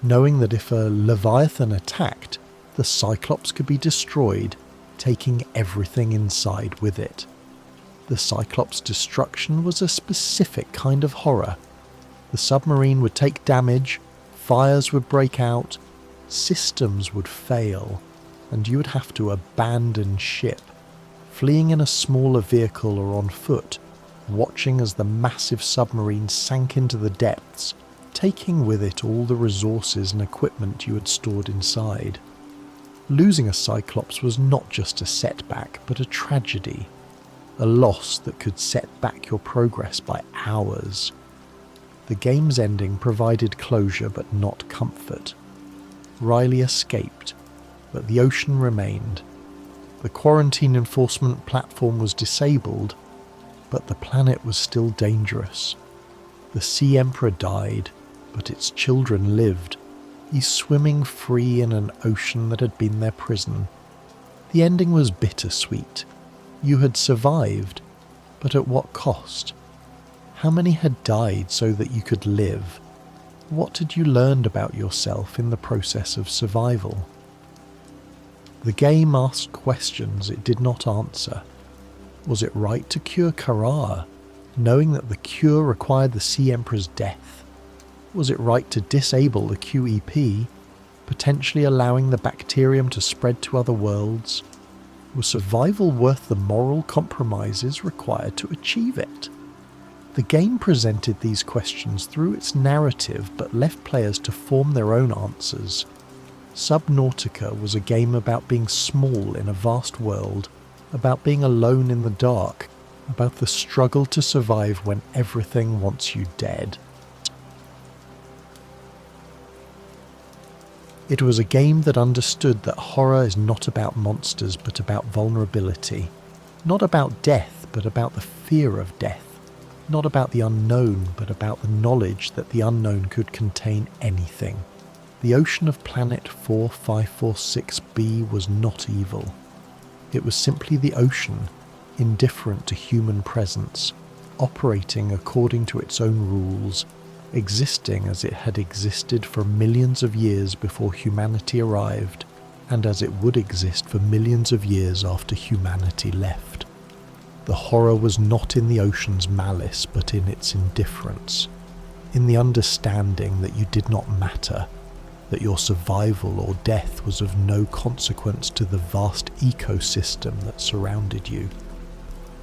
knowing that if a leviathan attacked, the Cyclops could be destroyed, taking everything inside with it. The Cyclops' destruction was a specific kind of horror. The submarine would take damage, fires would break out, systems would fail, and you would have to abandon ship, fleeing in a smaller vehicle or on foot, watching as the massive submarine sank into the depths, taking with it all the resources and equipment you had stored inside. Losing a Cyclops was not just a setback, but a tragedy, a loss that could set back your progress by hours. The game's ending provided closure but not comfort. Riley escaped, but the ocean remained. The quarantine enforcement platform was disabled, but the planet was still dangerous. The Sea Emperor died, but its children lived, each swimming free in an ocean that had been their prison. The ending was bittersweet. You had survived, but at what cost? How many had died so that you could live? What had you learned about yourself in the process of survival? The game asked questions it did not answer. Was it right to cure Kharaa, knowing that the cure required the Sea Emperor's death? Was it right to disable the QEP, potentially allowing the bacterium to spread to other worlds? Was survival worth the moral compromises required to achieve it? The game presented these questions through its narrative but left players to form their own answers. Subnautica was a game about being small in a vast world, about being alone in the dark, about the struggle to survive when everything wants you dead. It was a game that understood that horror is not about monsters but about vulnerability, not about death but about the fear of death. Not about the unknown, but about the knowledge that the unknown could contain anything. The ocean of Planet 4546b was not evil. It was simply the ocean, indifferent to human presence, operating according to its own rules, existing as it had existed for millions of years before humanity arrived, and as it would exist for millions of years after humanity left. The horror was not in the ocean's malice, but in its indifference, in the understanding that you did not matter, that your survival or death was of no consequence to the vast ecosystem that surrounded you.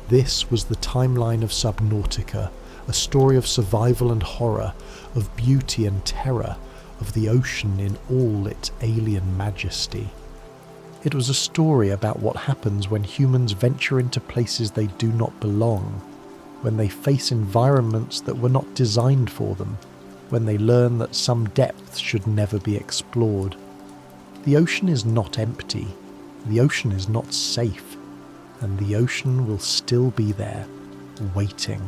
This was the timeline of Subnautica, a story of survival and horror, of beauty and terror, of the ocean in all its alien majesty. It was a story about what happens when humans venture into places they do not belong, when they face environments that were not designed for them, when they learn that some depths should never be explored. The ocean is not empty, the ocean is not safe, and the ocean will still be there, waiting,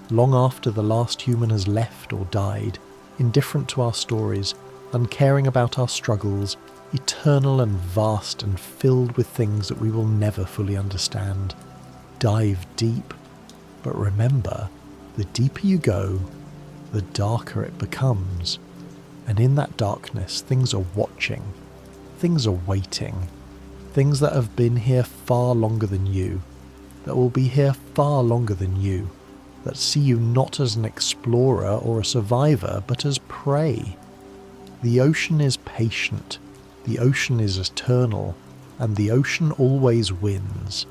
long after the last human has left or died, indifferent to our stories, uncaring about our struggles, eternal and vast and filled with things that we will never fully understand. Dive deep, but remember, the deeper you go, the darker it becomes. And in that darkness, things are watching, things are waiting, things that have been here far longer than you, that will be here far longer than you, that see you not as an explorer or a survivor, but as prey. The ocean is patient, the ocean is eternal, and the ocean always wins.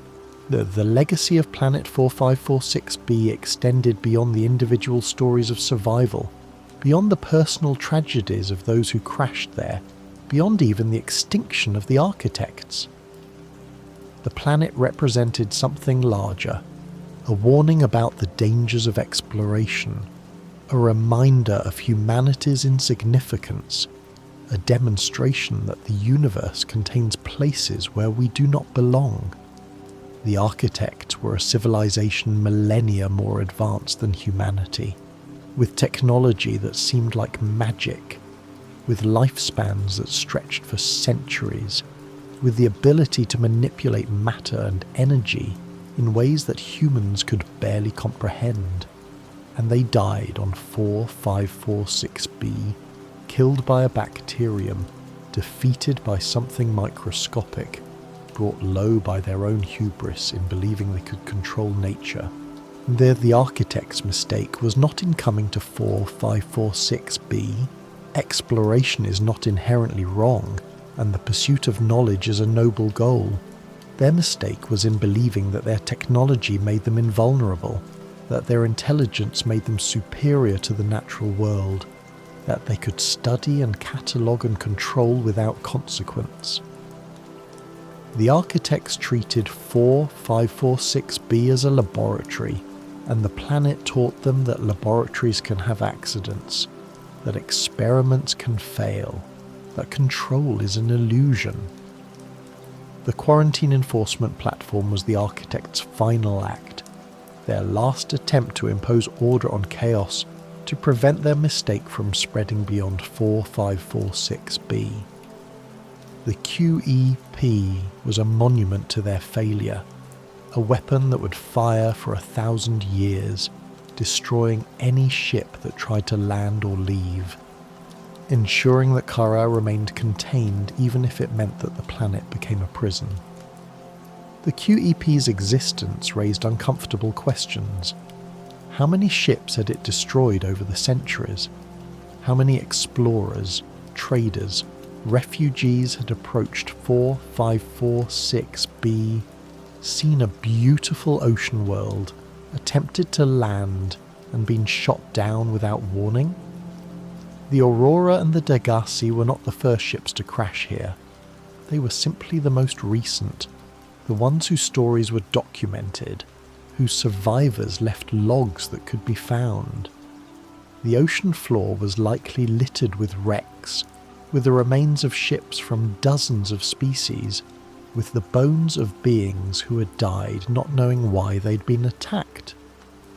The legacy of Planet 4546b extended beyond the individual stories of survival, beyond the personal tragedies of those who crashed there, beyond even the extinction of the architects. The planet represented something larger, a warning about the dangers of exploration, a reminder of humanity's insignificance, a demonstration that the universe contains places where we do not belong. The architects were a civilization millennia more advanced than humanity, with technology that seemed like magic, with lifespans that stretched for centuries, with the ability to manipulate matter and energy in ways that humans could barely comprehend. And they died on 4546b, killed by a bacterium, defeated by something microscopic, brought low by their own hubris in believing they could control nature. The architect's mistake was not in coming to 4546b. Exploration is not inherently wrong, and the pursuit of knowledge is a noble goal. Their mistake was in believing that their technology made them invulnerable, that their intelligence made them superior to the natural world, that they could study and catalogue and control without consequence. The architects treated 4546b as a laboratory, and the planet taught them that laboratories can have accidents, that experiments can fail, that control is an illusion. The quarantine enforcement platform was the architects' final act, their last attempt to impose order on chaos to prevent their mistake from spreading beyond 4546b. The QEP was a monument to their failure, a weapon that would fire for 1,000 years, destroying any ship that tried to land or leave, ensuring that Kharaa remained contained even if it meant that the planet became a prison. The QEP's existence raised uncomfortable questions. How many ships had it destroyed over the centuries? How many explorers, traders, refugees had approached 4546b, seen a beautiful ocean world, attempted to land, and been shot down without warning? The Aurora and the Degasi were not the first ships to crash here. They were simply the most recent, the ones whose stories were documented, whose survivors left logs that could be found. The ocean floor was likely littered with wrecks, with the remains of ships from dozens of species, with the bones of beings who had died not knowing why they'd been attacked,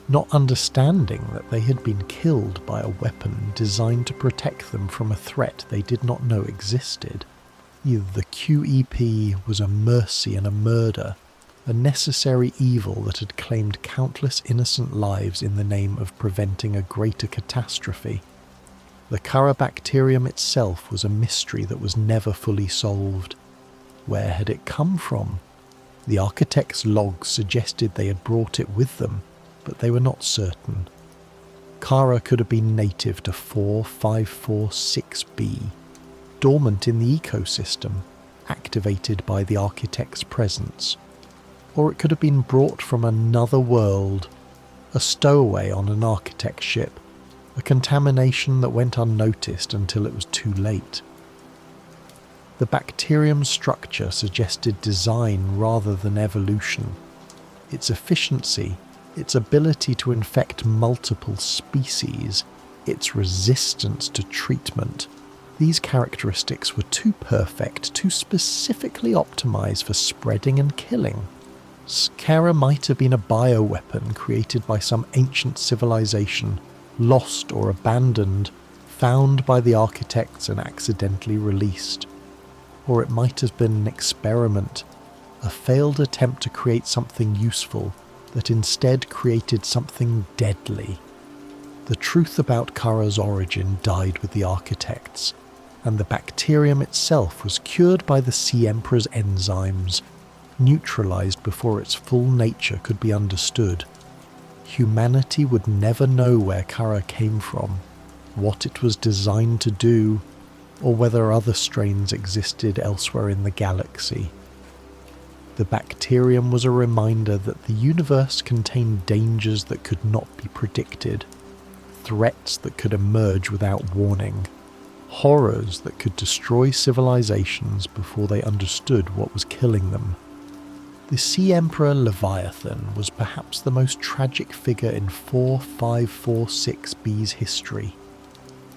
not understanding that they had been killed by a weapon designed to protect them from a threat they did not know existed. Either the QEP was a mercy and a murder, a necessary evil that had claimed countless innocent lives in the name of preventing a greater catastrophe. The Kharaa bacterium itself was a mystery that was never fully solved. Where had it come from? The architect's logs suggested they had brought it with them, but they were not certain. Kharaa could have been native to 4546b, dormant in the ecosystem, activated by the architect's presence. Or it could have been brought from another world, a stowaway on an architect's ship, a contamination that went unnoticed until it was too late. The bacterium's structure suggested design rather than evolution. Its efficiency, its ability to infect multiple species, its resistance to treatment. These characteristics were too perfect, too specifically optimized for spreading and killing. Kharaa might have been a bioweapon created by some ancient civilization, lost or abandoned, found by the architects and accidentally released. Or it might have been an experiment, a failed attempt to create something useful that instead created something deadly. The truth about Kharaa's origin died with the architects, and the bacterium itself was cured by the Sea Emperor's enzymes, neutralized before its full nature could be understood. Humanity would never know where Kharaa came from, what it was designed to do, or whether other strains existed elsewhere in the galaxy. The bacterium was a reminder that the universe contained dangers that could not be predicted, threats that could emerge without warning, horrors that could destroy civilizations before they understood what was killing them. The Sea Emperor Leviathan was perhaps the most tragic figure in 4546B's history.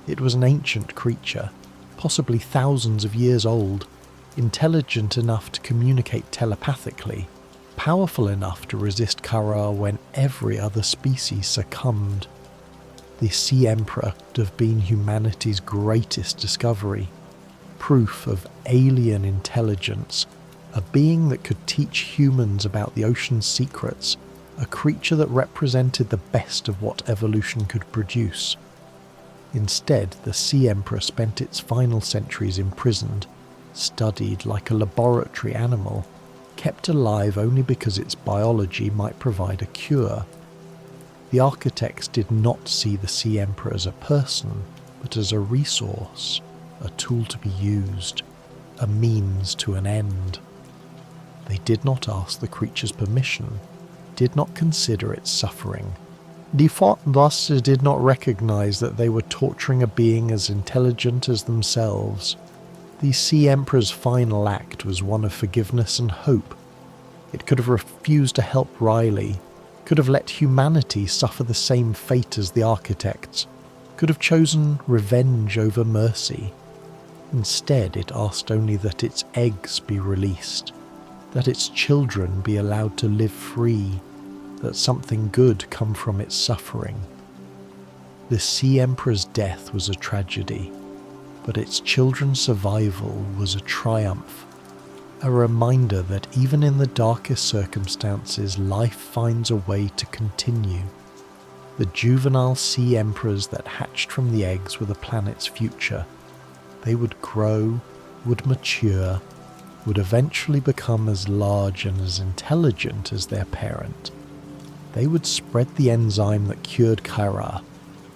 It was an ancient creature, possibly thousands of years old, intelligent enough to communicate telepathically, powerful enough to resist Kharaa when every other species succumbed. The Sea Emperor could have been humanity's greatest discovery, proof of alien intelligence, a being that could teach humans about the ocean's secrets, a creature that represented the best of what evolution could produce. Instead, the Sea Emperor spent its final centuries imprisoned, studied like a laboratory animal, kept alive only because its biology might provide a cure. The architects did not see the Sea Emperor as a person, but as a resource, a tool to be used, a means to an end. They did not ask the creature's permission, did not consider its suffering. The thus did not recognize that they were torturing a being as intelligent as themselves. The Sea Emperor's final act was one of forgiveness and hope. It could have refused to help Riley, could have let humanity suffer the same fate as the architects, could have chosen revenge over mercy. Instead, it asked only that its eggs be released, that its children be allowed to live free, that something good come from its suffering. The Sea Emperor's death was a tragedy, but its children's survival was a triumph, a reminder that even in the darkest circumstances, life finds a way to continue. The juvenile Sea Emperors that hatched from the eggs were the planet's future. They would grow, would mature, would eventually become as large and as intelligent as their parent. They would spread the enzyme that cured Kharaa.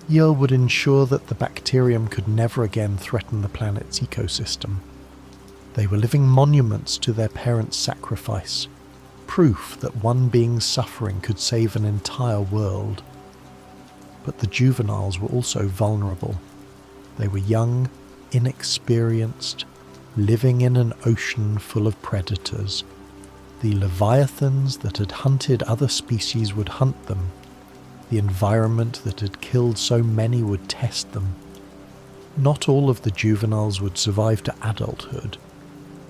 Ayou would ensure that the bacterium could never again threaten the planet's ecosystem. They were living monuments to their parents' sacrifice, proof that one being's suffering could save an entire world. But the juveniles were also vulnerable. They were young, inexperienced, living in an ocean full of predators. The leviathans that had hunted other species would hunt them. The environment that had killed so many would test them. Not all of the juveniles would survive to adulthood.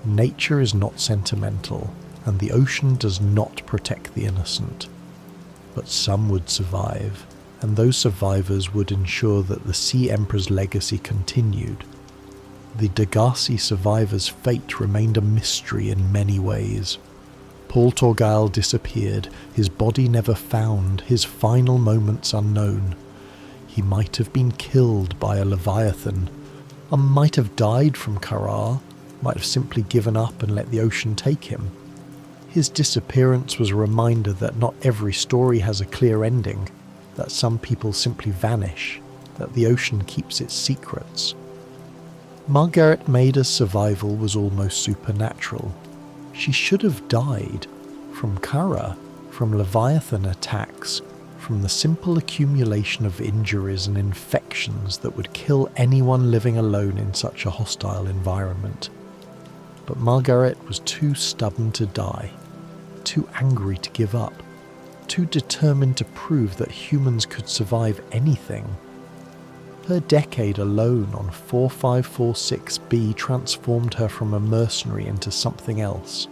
Nature is not sentimental, and the ocean does not protect the innocent. But some would survive, and those survivors would ensure that the Sea Emperor's legacy continued. The Degasi survivor's fate remained a mystery in many ways. Paul Torgal disappeared, his body never found, his final moments unknown. He might have been killed by a leviathan, or might have died from Kharaa, might have simply given up and let the ocean take him. His disappearance was a reminder that not every story has a clear ending, that some people simply vanish, that the ocean keeps its secrets. Margaret Maida's survival was almost supernatural. She should have died from Kharaa, from Leviathan attacks, from the simple accumulation of injuries and infections that would kill anyone living alone in such a hostile environment. But Margaret was too stubborn to die, too angry to give up, too determined to prove that humans could survive anything. Her decade alone on 4546b transformed her from a mercenary into something else.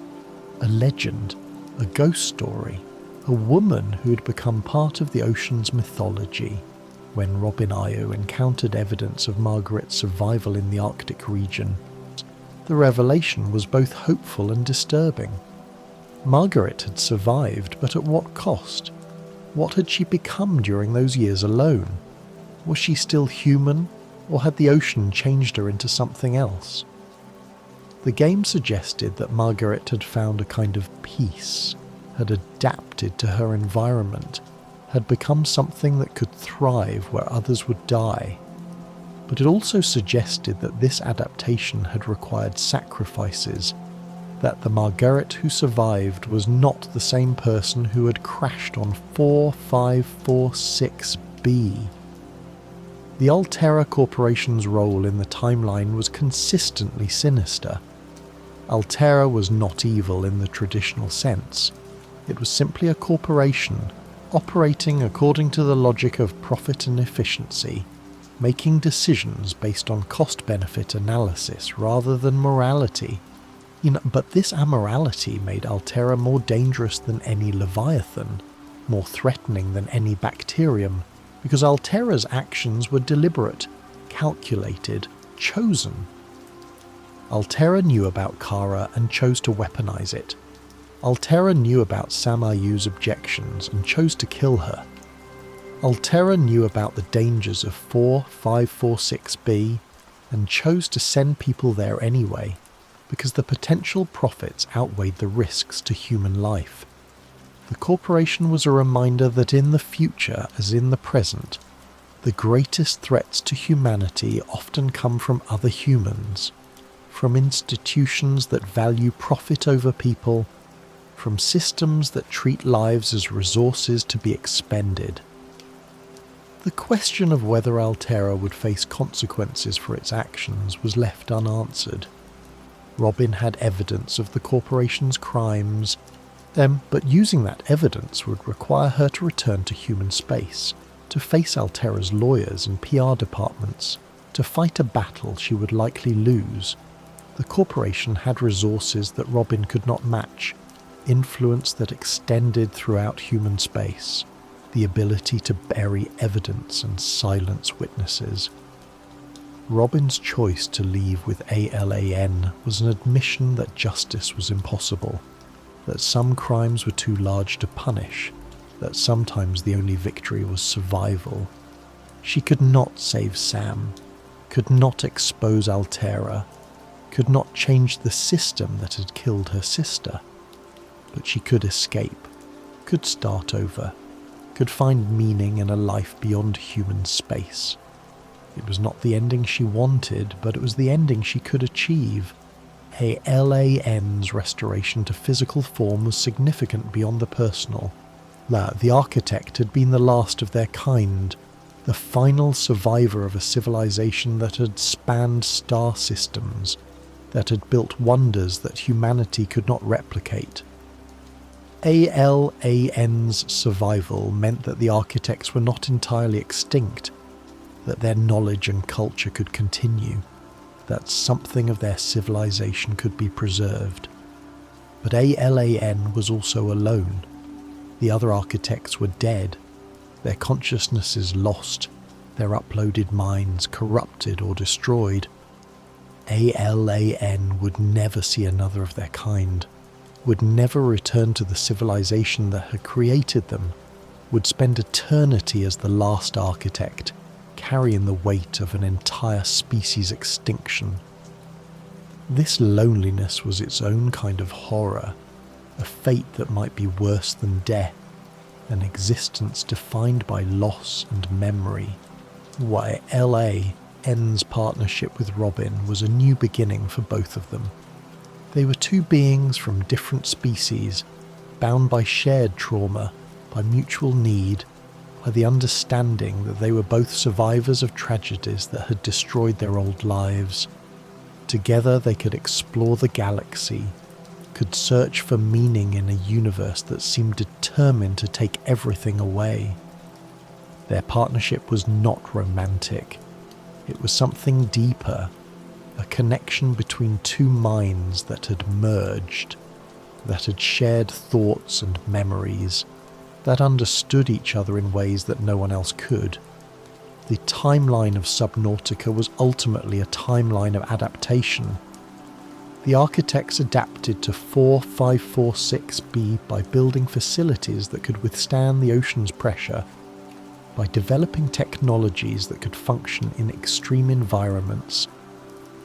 A legend, a ghost story, a woman who had become part of the ocean's mythology. When Robin Ayou encountered evidence of Margaret's survival in the Arctic region, the revelation was both hopeful and disturbing. Margaret had survived, but at what cost? What had she become during those years alone? Was she still human, or had the ocean changed her into something else? The game suggested that Margaret had found a kind of peace, had adapted to her environment, had become something that could thrive where others would die. But it also suggested that this adaptation had required sacrifices, that the Margaret who survived was not the same person who had crashed on 4546b. The Altera Corporation's role in the timeline was consistently sinister. Altera was not evil in the traditional sense. It was simply a corporation, operating according to the logic of profit and efficiency, making decisions based on cost-benefit analysis rather than morality. But this amorality made Altera more dangerous than any Leviathan, more threatening than any bacterium, because Altera's actions were deliberate, calculated, chosen. Altera knew about Kharaa and chose to weaponize it. Altera knew about Sam Ayou's objections and chose to kill her. Altera knew about the dangers of 4546b and chose to send people there anyway, because the potential profits outweighed the risks to human life. The corporation was a reminder that in the future, as in the present, the greatest threats to humanity often come from other humans, from institutions that value profit over people, from systems that treat lives as resources to be expended. The question of whether Altera would face consequences for its actions was left unanswered. Robin had evidence of the corporation's crimes, but using that evidence would require her to return to human space, to face Altera's lawyers and PR departments, to fight a battle she would likely lose. The corporation had resources that Robin could not match, influence that extended throughout human space, the ability to bury evidence and silence witnesses. Robin's choice to leave with ALAN was an admission that justice was impossible, that some crimes were too large to punish, that sometimes the only victory was survival. She could not save Sam, could not expose Altera, could not change the system that had killed her sister. But she could escape, could start over, could find meaning in a life beyond human space. It was not the ending she wanted, but it was the ending she could achieve. ALAN's restoration to physical form was significant beyond the personal. The architect had been the last of their kind, the final survivor of a civilization that had spanned star systems, that had built wonders that humanity could not replicate. ALAN's survival meant that the architects were not entirely extinct, that their knowledge and culture could continue, that something of their civilization could be preserved. But ALAN was also alone. The other architects were dead, their consciousnesses lost, their uploaded minds corrupted or destroyed. ALAN would never see another of their kind, would never return to the civilization that had created them, would spend eternity as the last architect, carrying the weight of an entire species' extinction. This loneliness was its own kind of horror, a fate that might be worse than death, an existence defined by loss and memory. Why LAN's partnership with Robin was a new beginning for both of them. They were two beings from different species, bound by shared trauma, by mutual need, by the understanding that they were both survivors of tragedies that had destroyed their old lives. Together they could explore the galaxy, could search for meaning in a universe that seemed determined to take everything away. Their partnership was not romantic, It was something deeper, a connection between two minds that had merged, that had shared thoughts and memories, that understood each other in ways that no one else could. The timeline of Subnautica was ultimately a timeline of adaptation. The architects adapted to 4546b by building facilities that could withstand the ocean's pressure, by developing technologies that could function in extreme environments,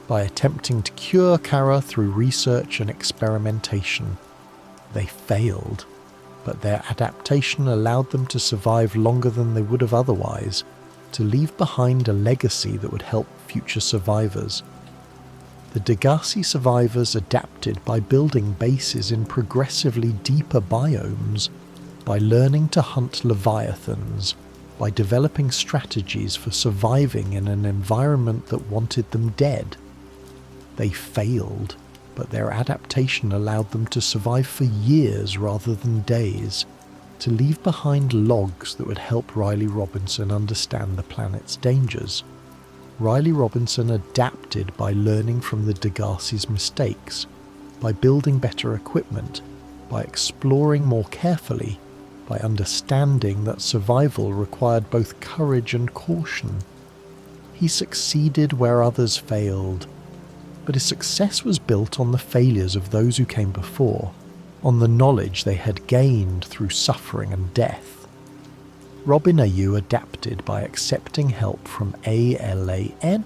by attempting to cure Kharaa through research and experimentation. They failed, but their adaptation allowed them to survive longer than they would have otherwise, to leave behind a legacy that would help future survivors. The Degasi survivors adapted by building bases in progressively deeper biomes, by learning to hunt leviathans, by developing strategies for surviving in an environment that wanted them dead. They failed, but their adaptation allowed them to survive for years rather than days, to leave behind logs that would help Riley Robinson understand the planet's dangers. Riley Robinson adapted by learning from the Degasi's mistakes, by building better equipment, by exploring more carefully, by understanding that survival required both courage and caution. He succeeded where others failed, but his success was built on the failures of those who came before, on the knowledge they had gained through suffering and death. Robin Ayou adapted by accepting help from ALAN,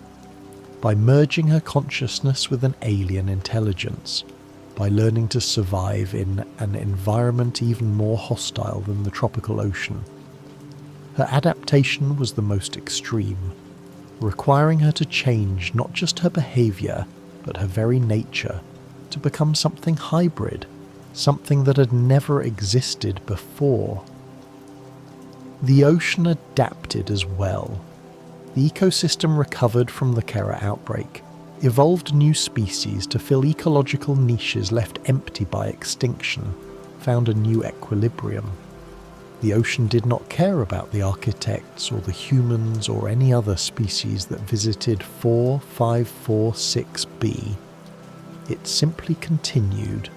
by merging her consciousness with an alien intelligence, by learning to survive in an environment even more hostile than the tropical ocean. Her adaptation was the most extreme, requiring her to change not just her behaviour, but her very nature, to become something hybrid, something that had never existed before. The ocean adapted as well. The ecosystem recovered from the Kharaa outbreak, evolved new species to fill ecological niches left empty by extinction, found a new equilibrium. The ocean did not care about the architects or the humans or any other species that visited 4546b. It simply continued,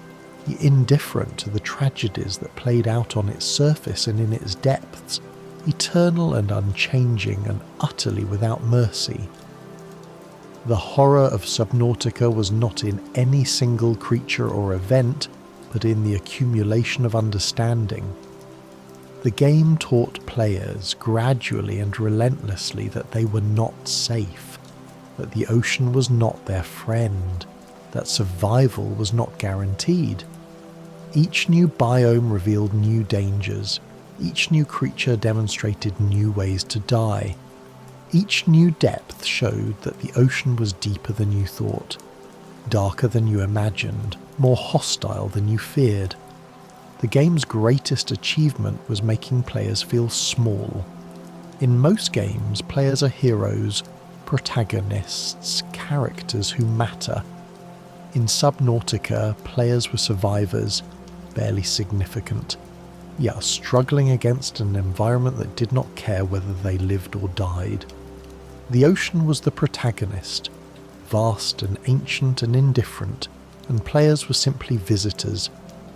indifferent to the tragedies that played out on its surface and in its depths, eternal and unchanging and utterly without mercy. The horror of Subnautica was not in any single creature or event, but in the accumulation of understanding. The game taught players gradually and relentlessly that they were not safe, that the ocean was not their friend, that survival was not guaranteed. Each new biome revealed new dangers. Each new creature demonstrated new ways to die. Each new depth showed that the ocean was deeper than you thought, darker than you imagined, more hostile than you feared. The game's greatest achievement was making players feel small. In most games, players are heroes, protagonists, characters who matter. In Subnautica, players were survivors, barely significant, yet struggling against an environment that did not care whether they lived or died. The ocean was the protagonist, vast and ancient and indifferent, and players were simply visitors,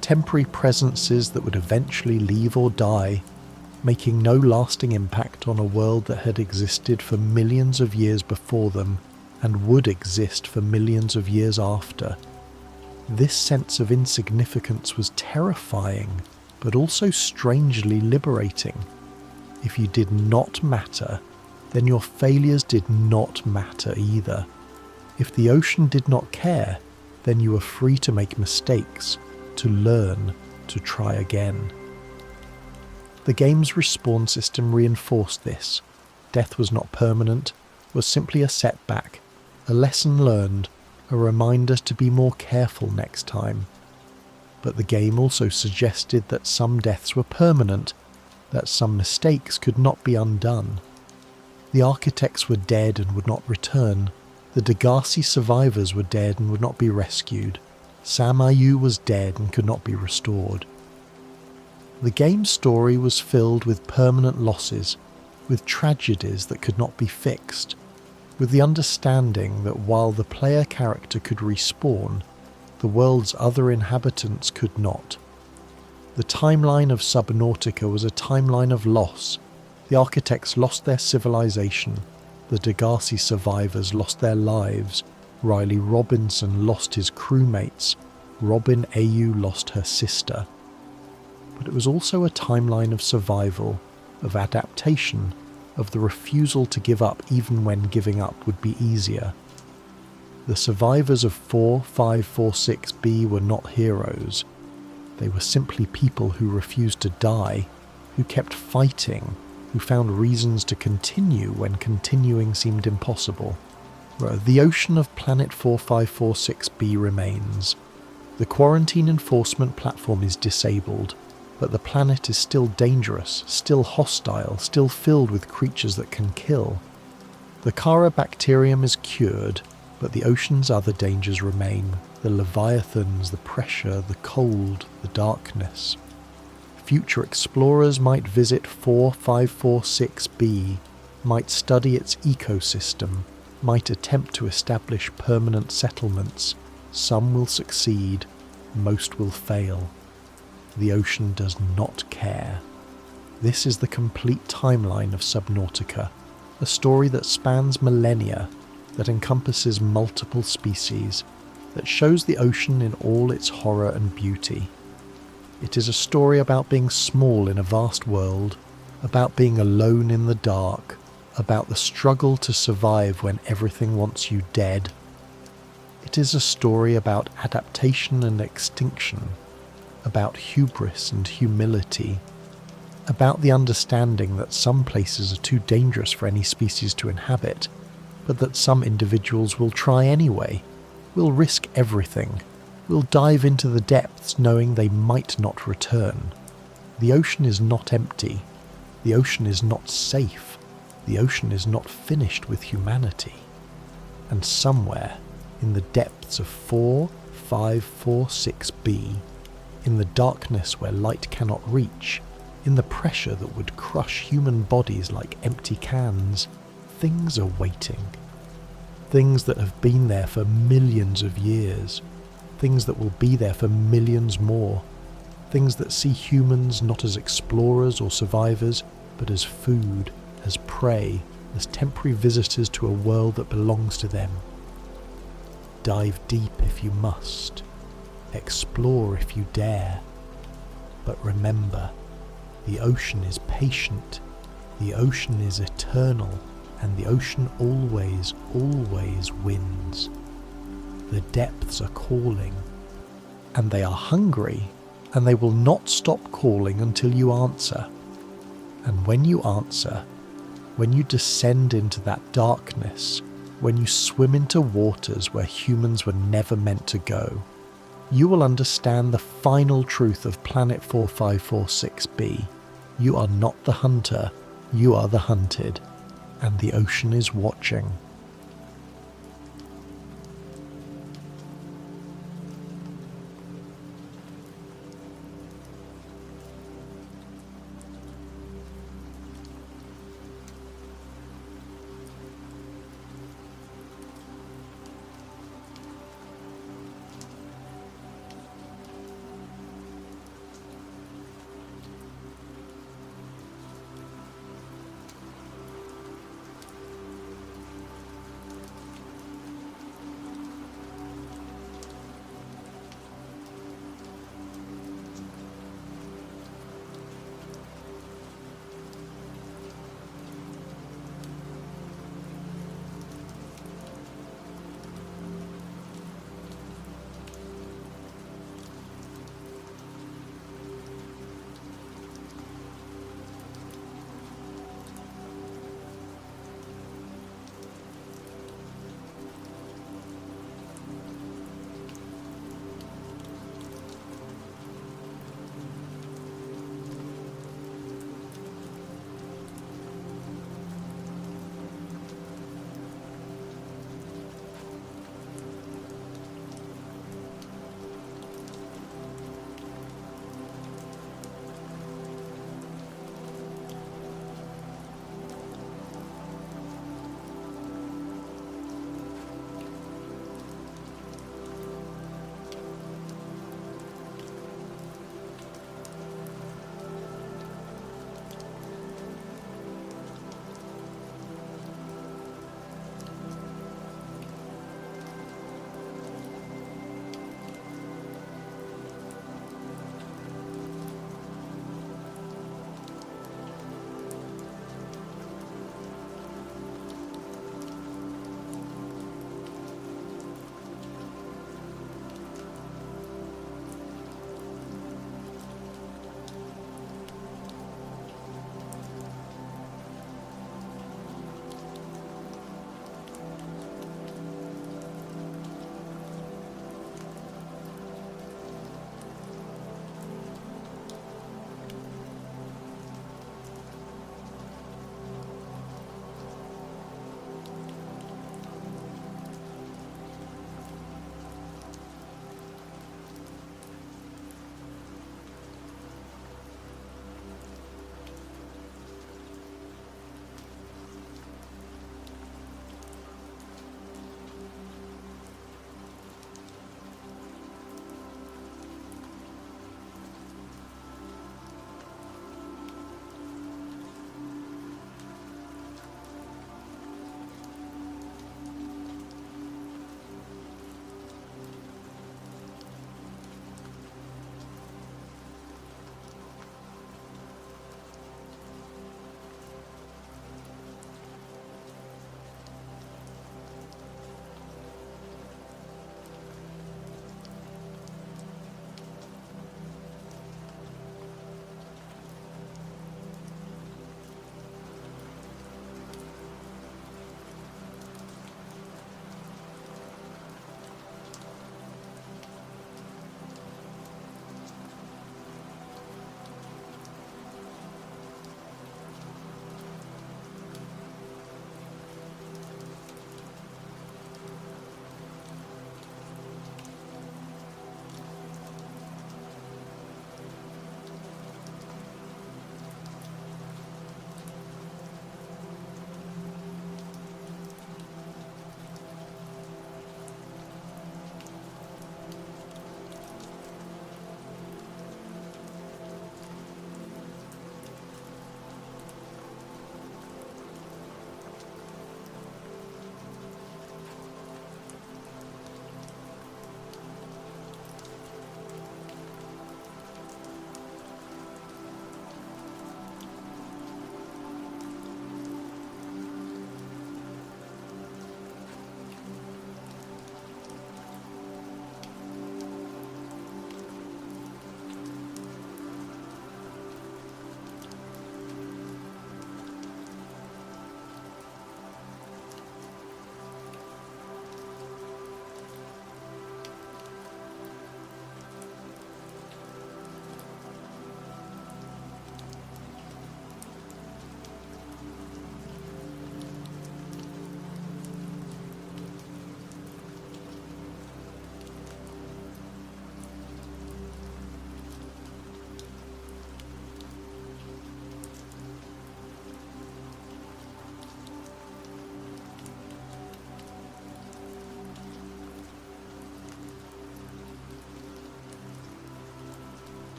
temporary presences that would eventually leave or die, making no lasting impact on a world that had existed for millions of years before them and would exist for millions of years after. This sense of insignificance was terrifying, but also strangely liberating. If you did not matter, then your failures did not matter either. If the ocean did not care, then you were free to make mistakes, to learn, to try again. The game's respawn system reinforced this. Death was not permanent, was simply a setback, a lesson learned, a reminder to be more careful next time. But the game also suggested that some deaths were permanent, that some mistakes could not be undone. The architects were dead and would not return. The Degasi survivors were dead and would not be rescued. Sam Ayou was dead and could not be restored. The game's story was filled with permanent losses, with tragedies that could not be fixed, with the understanding that while the player character could respawn, the world's other inhabitants could not. The timeline of Subnautica was a timeline of loss. The architects lost their civilization, the Degasi survivors lost their lives, Riley Robinson lost his crewmates, Robin Ayou lost her sister. But it was also a timeline of survival, of adaptation, of the refusal to give up even when giving up would be easier. The survivors of 4546b were not heroes. They were simply people who refused to die, who kept fighting, who found reasons to continue when continuing seemed impossible. The ocean of planet 4546b remains. The quarantine enforcement platform is disabled, but the planet is still dangerous, still hostile, still filled with creatures that can kill. The Kharaa bacterium is cured, but the ocean's other dangers remain. The leviathans, the pressure, the cold, the darkness. Future explorers might visit 4546b, might study its ecosystem, might attempt to establish permanent settlements. Some will succeed, most will fail. The ocean does not care. This is the complete timeline of Subnautica, a story that spans millennia, that encompasses multiple species, that shows the ocean in all its horror and beauty. It is a story about being small in a vast world, about being alone in the dark, about the struggle to survive when everything wants you dead. It is a story about adaptation and extinction, about hubris and humility, about the understanding that some places are too dangerous for any species to inhabit, but that some individuals will try anyway, will risk everything, will dive into the depths knowing they might not return. The ocean is not empty. The ocean is not safe. The ocean is not finished with humanity. And somewhere, in the depths of 4546b, in the darkness where light cannot reach, in the pressure that would crush human bodies like empty cans, things are waiting. Things that have been there for millions of years. Things that will be there for millions more. Things that see humans not as explorers or survivors, but as food, as prey, as temporary visitors to a world that belongs to them. Dive deep if you must. Explore if you dare. But remember, the ocean is patient, the ocean is eternal, and the ocean always, always wins. The depths are calling, and they are hungry, and they will not stop calling until you answer. And when you answer, when you descend into that darkness, when you swim into waters where humans were never meant to go, you will understand the final truth of Planet 4546b. You are not the hunter, you are the hunted, and the ocean is watching.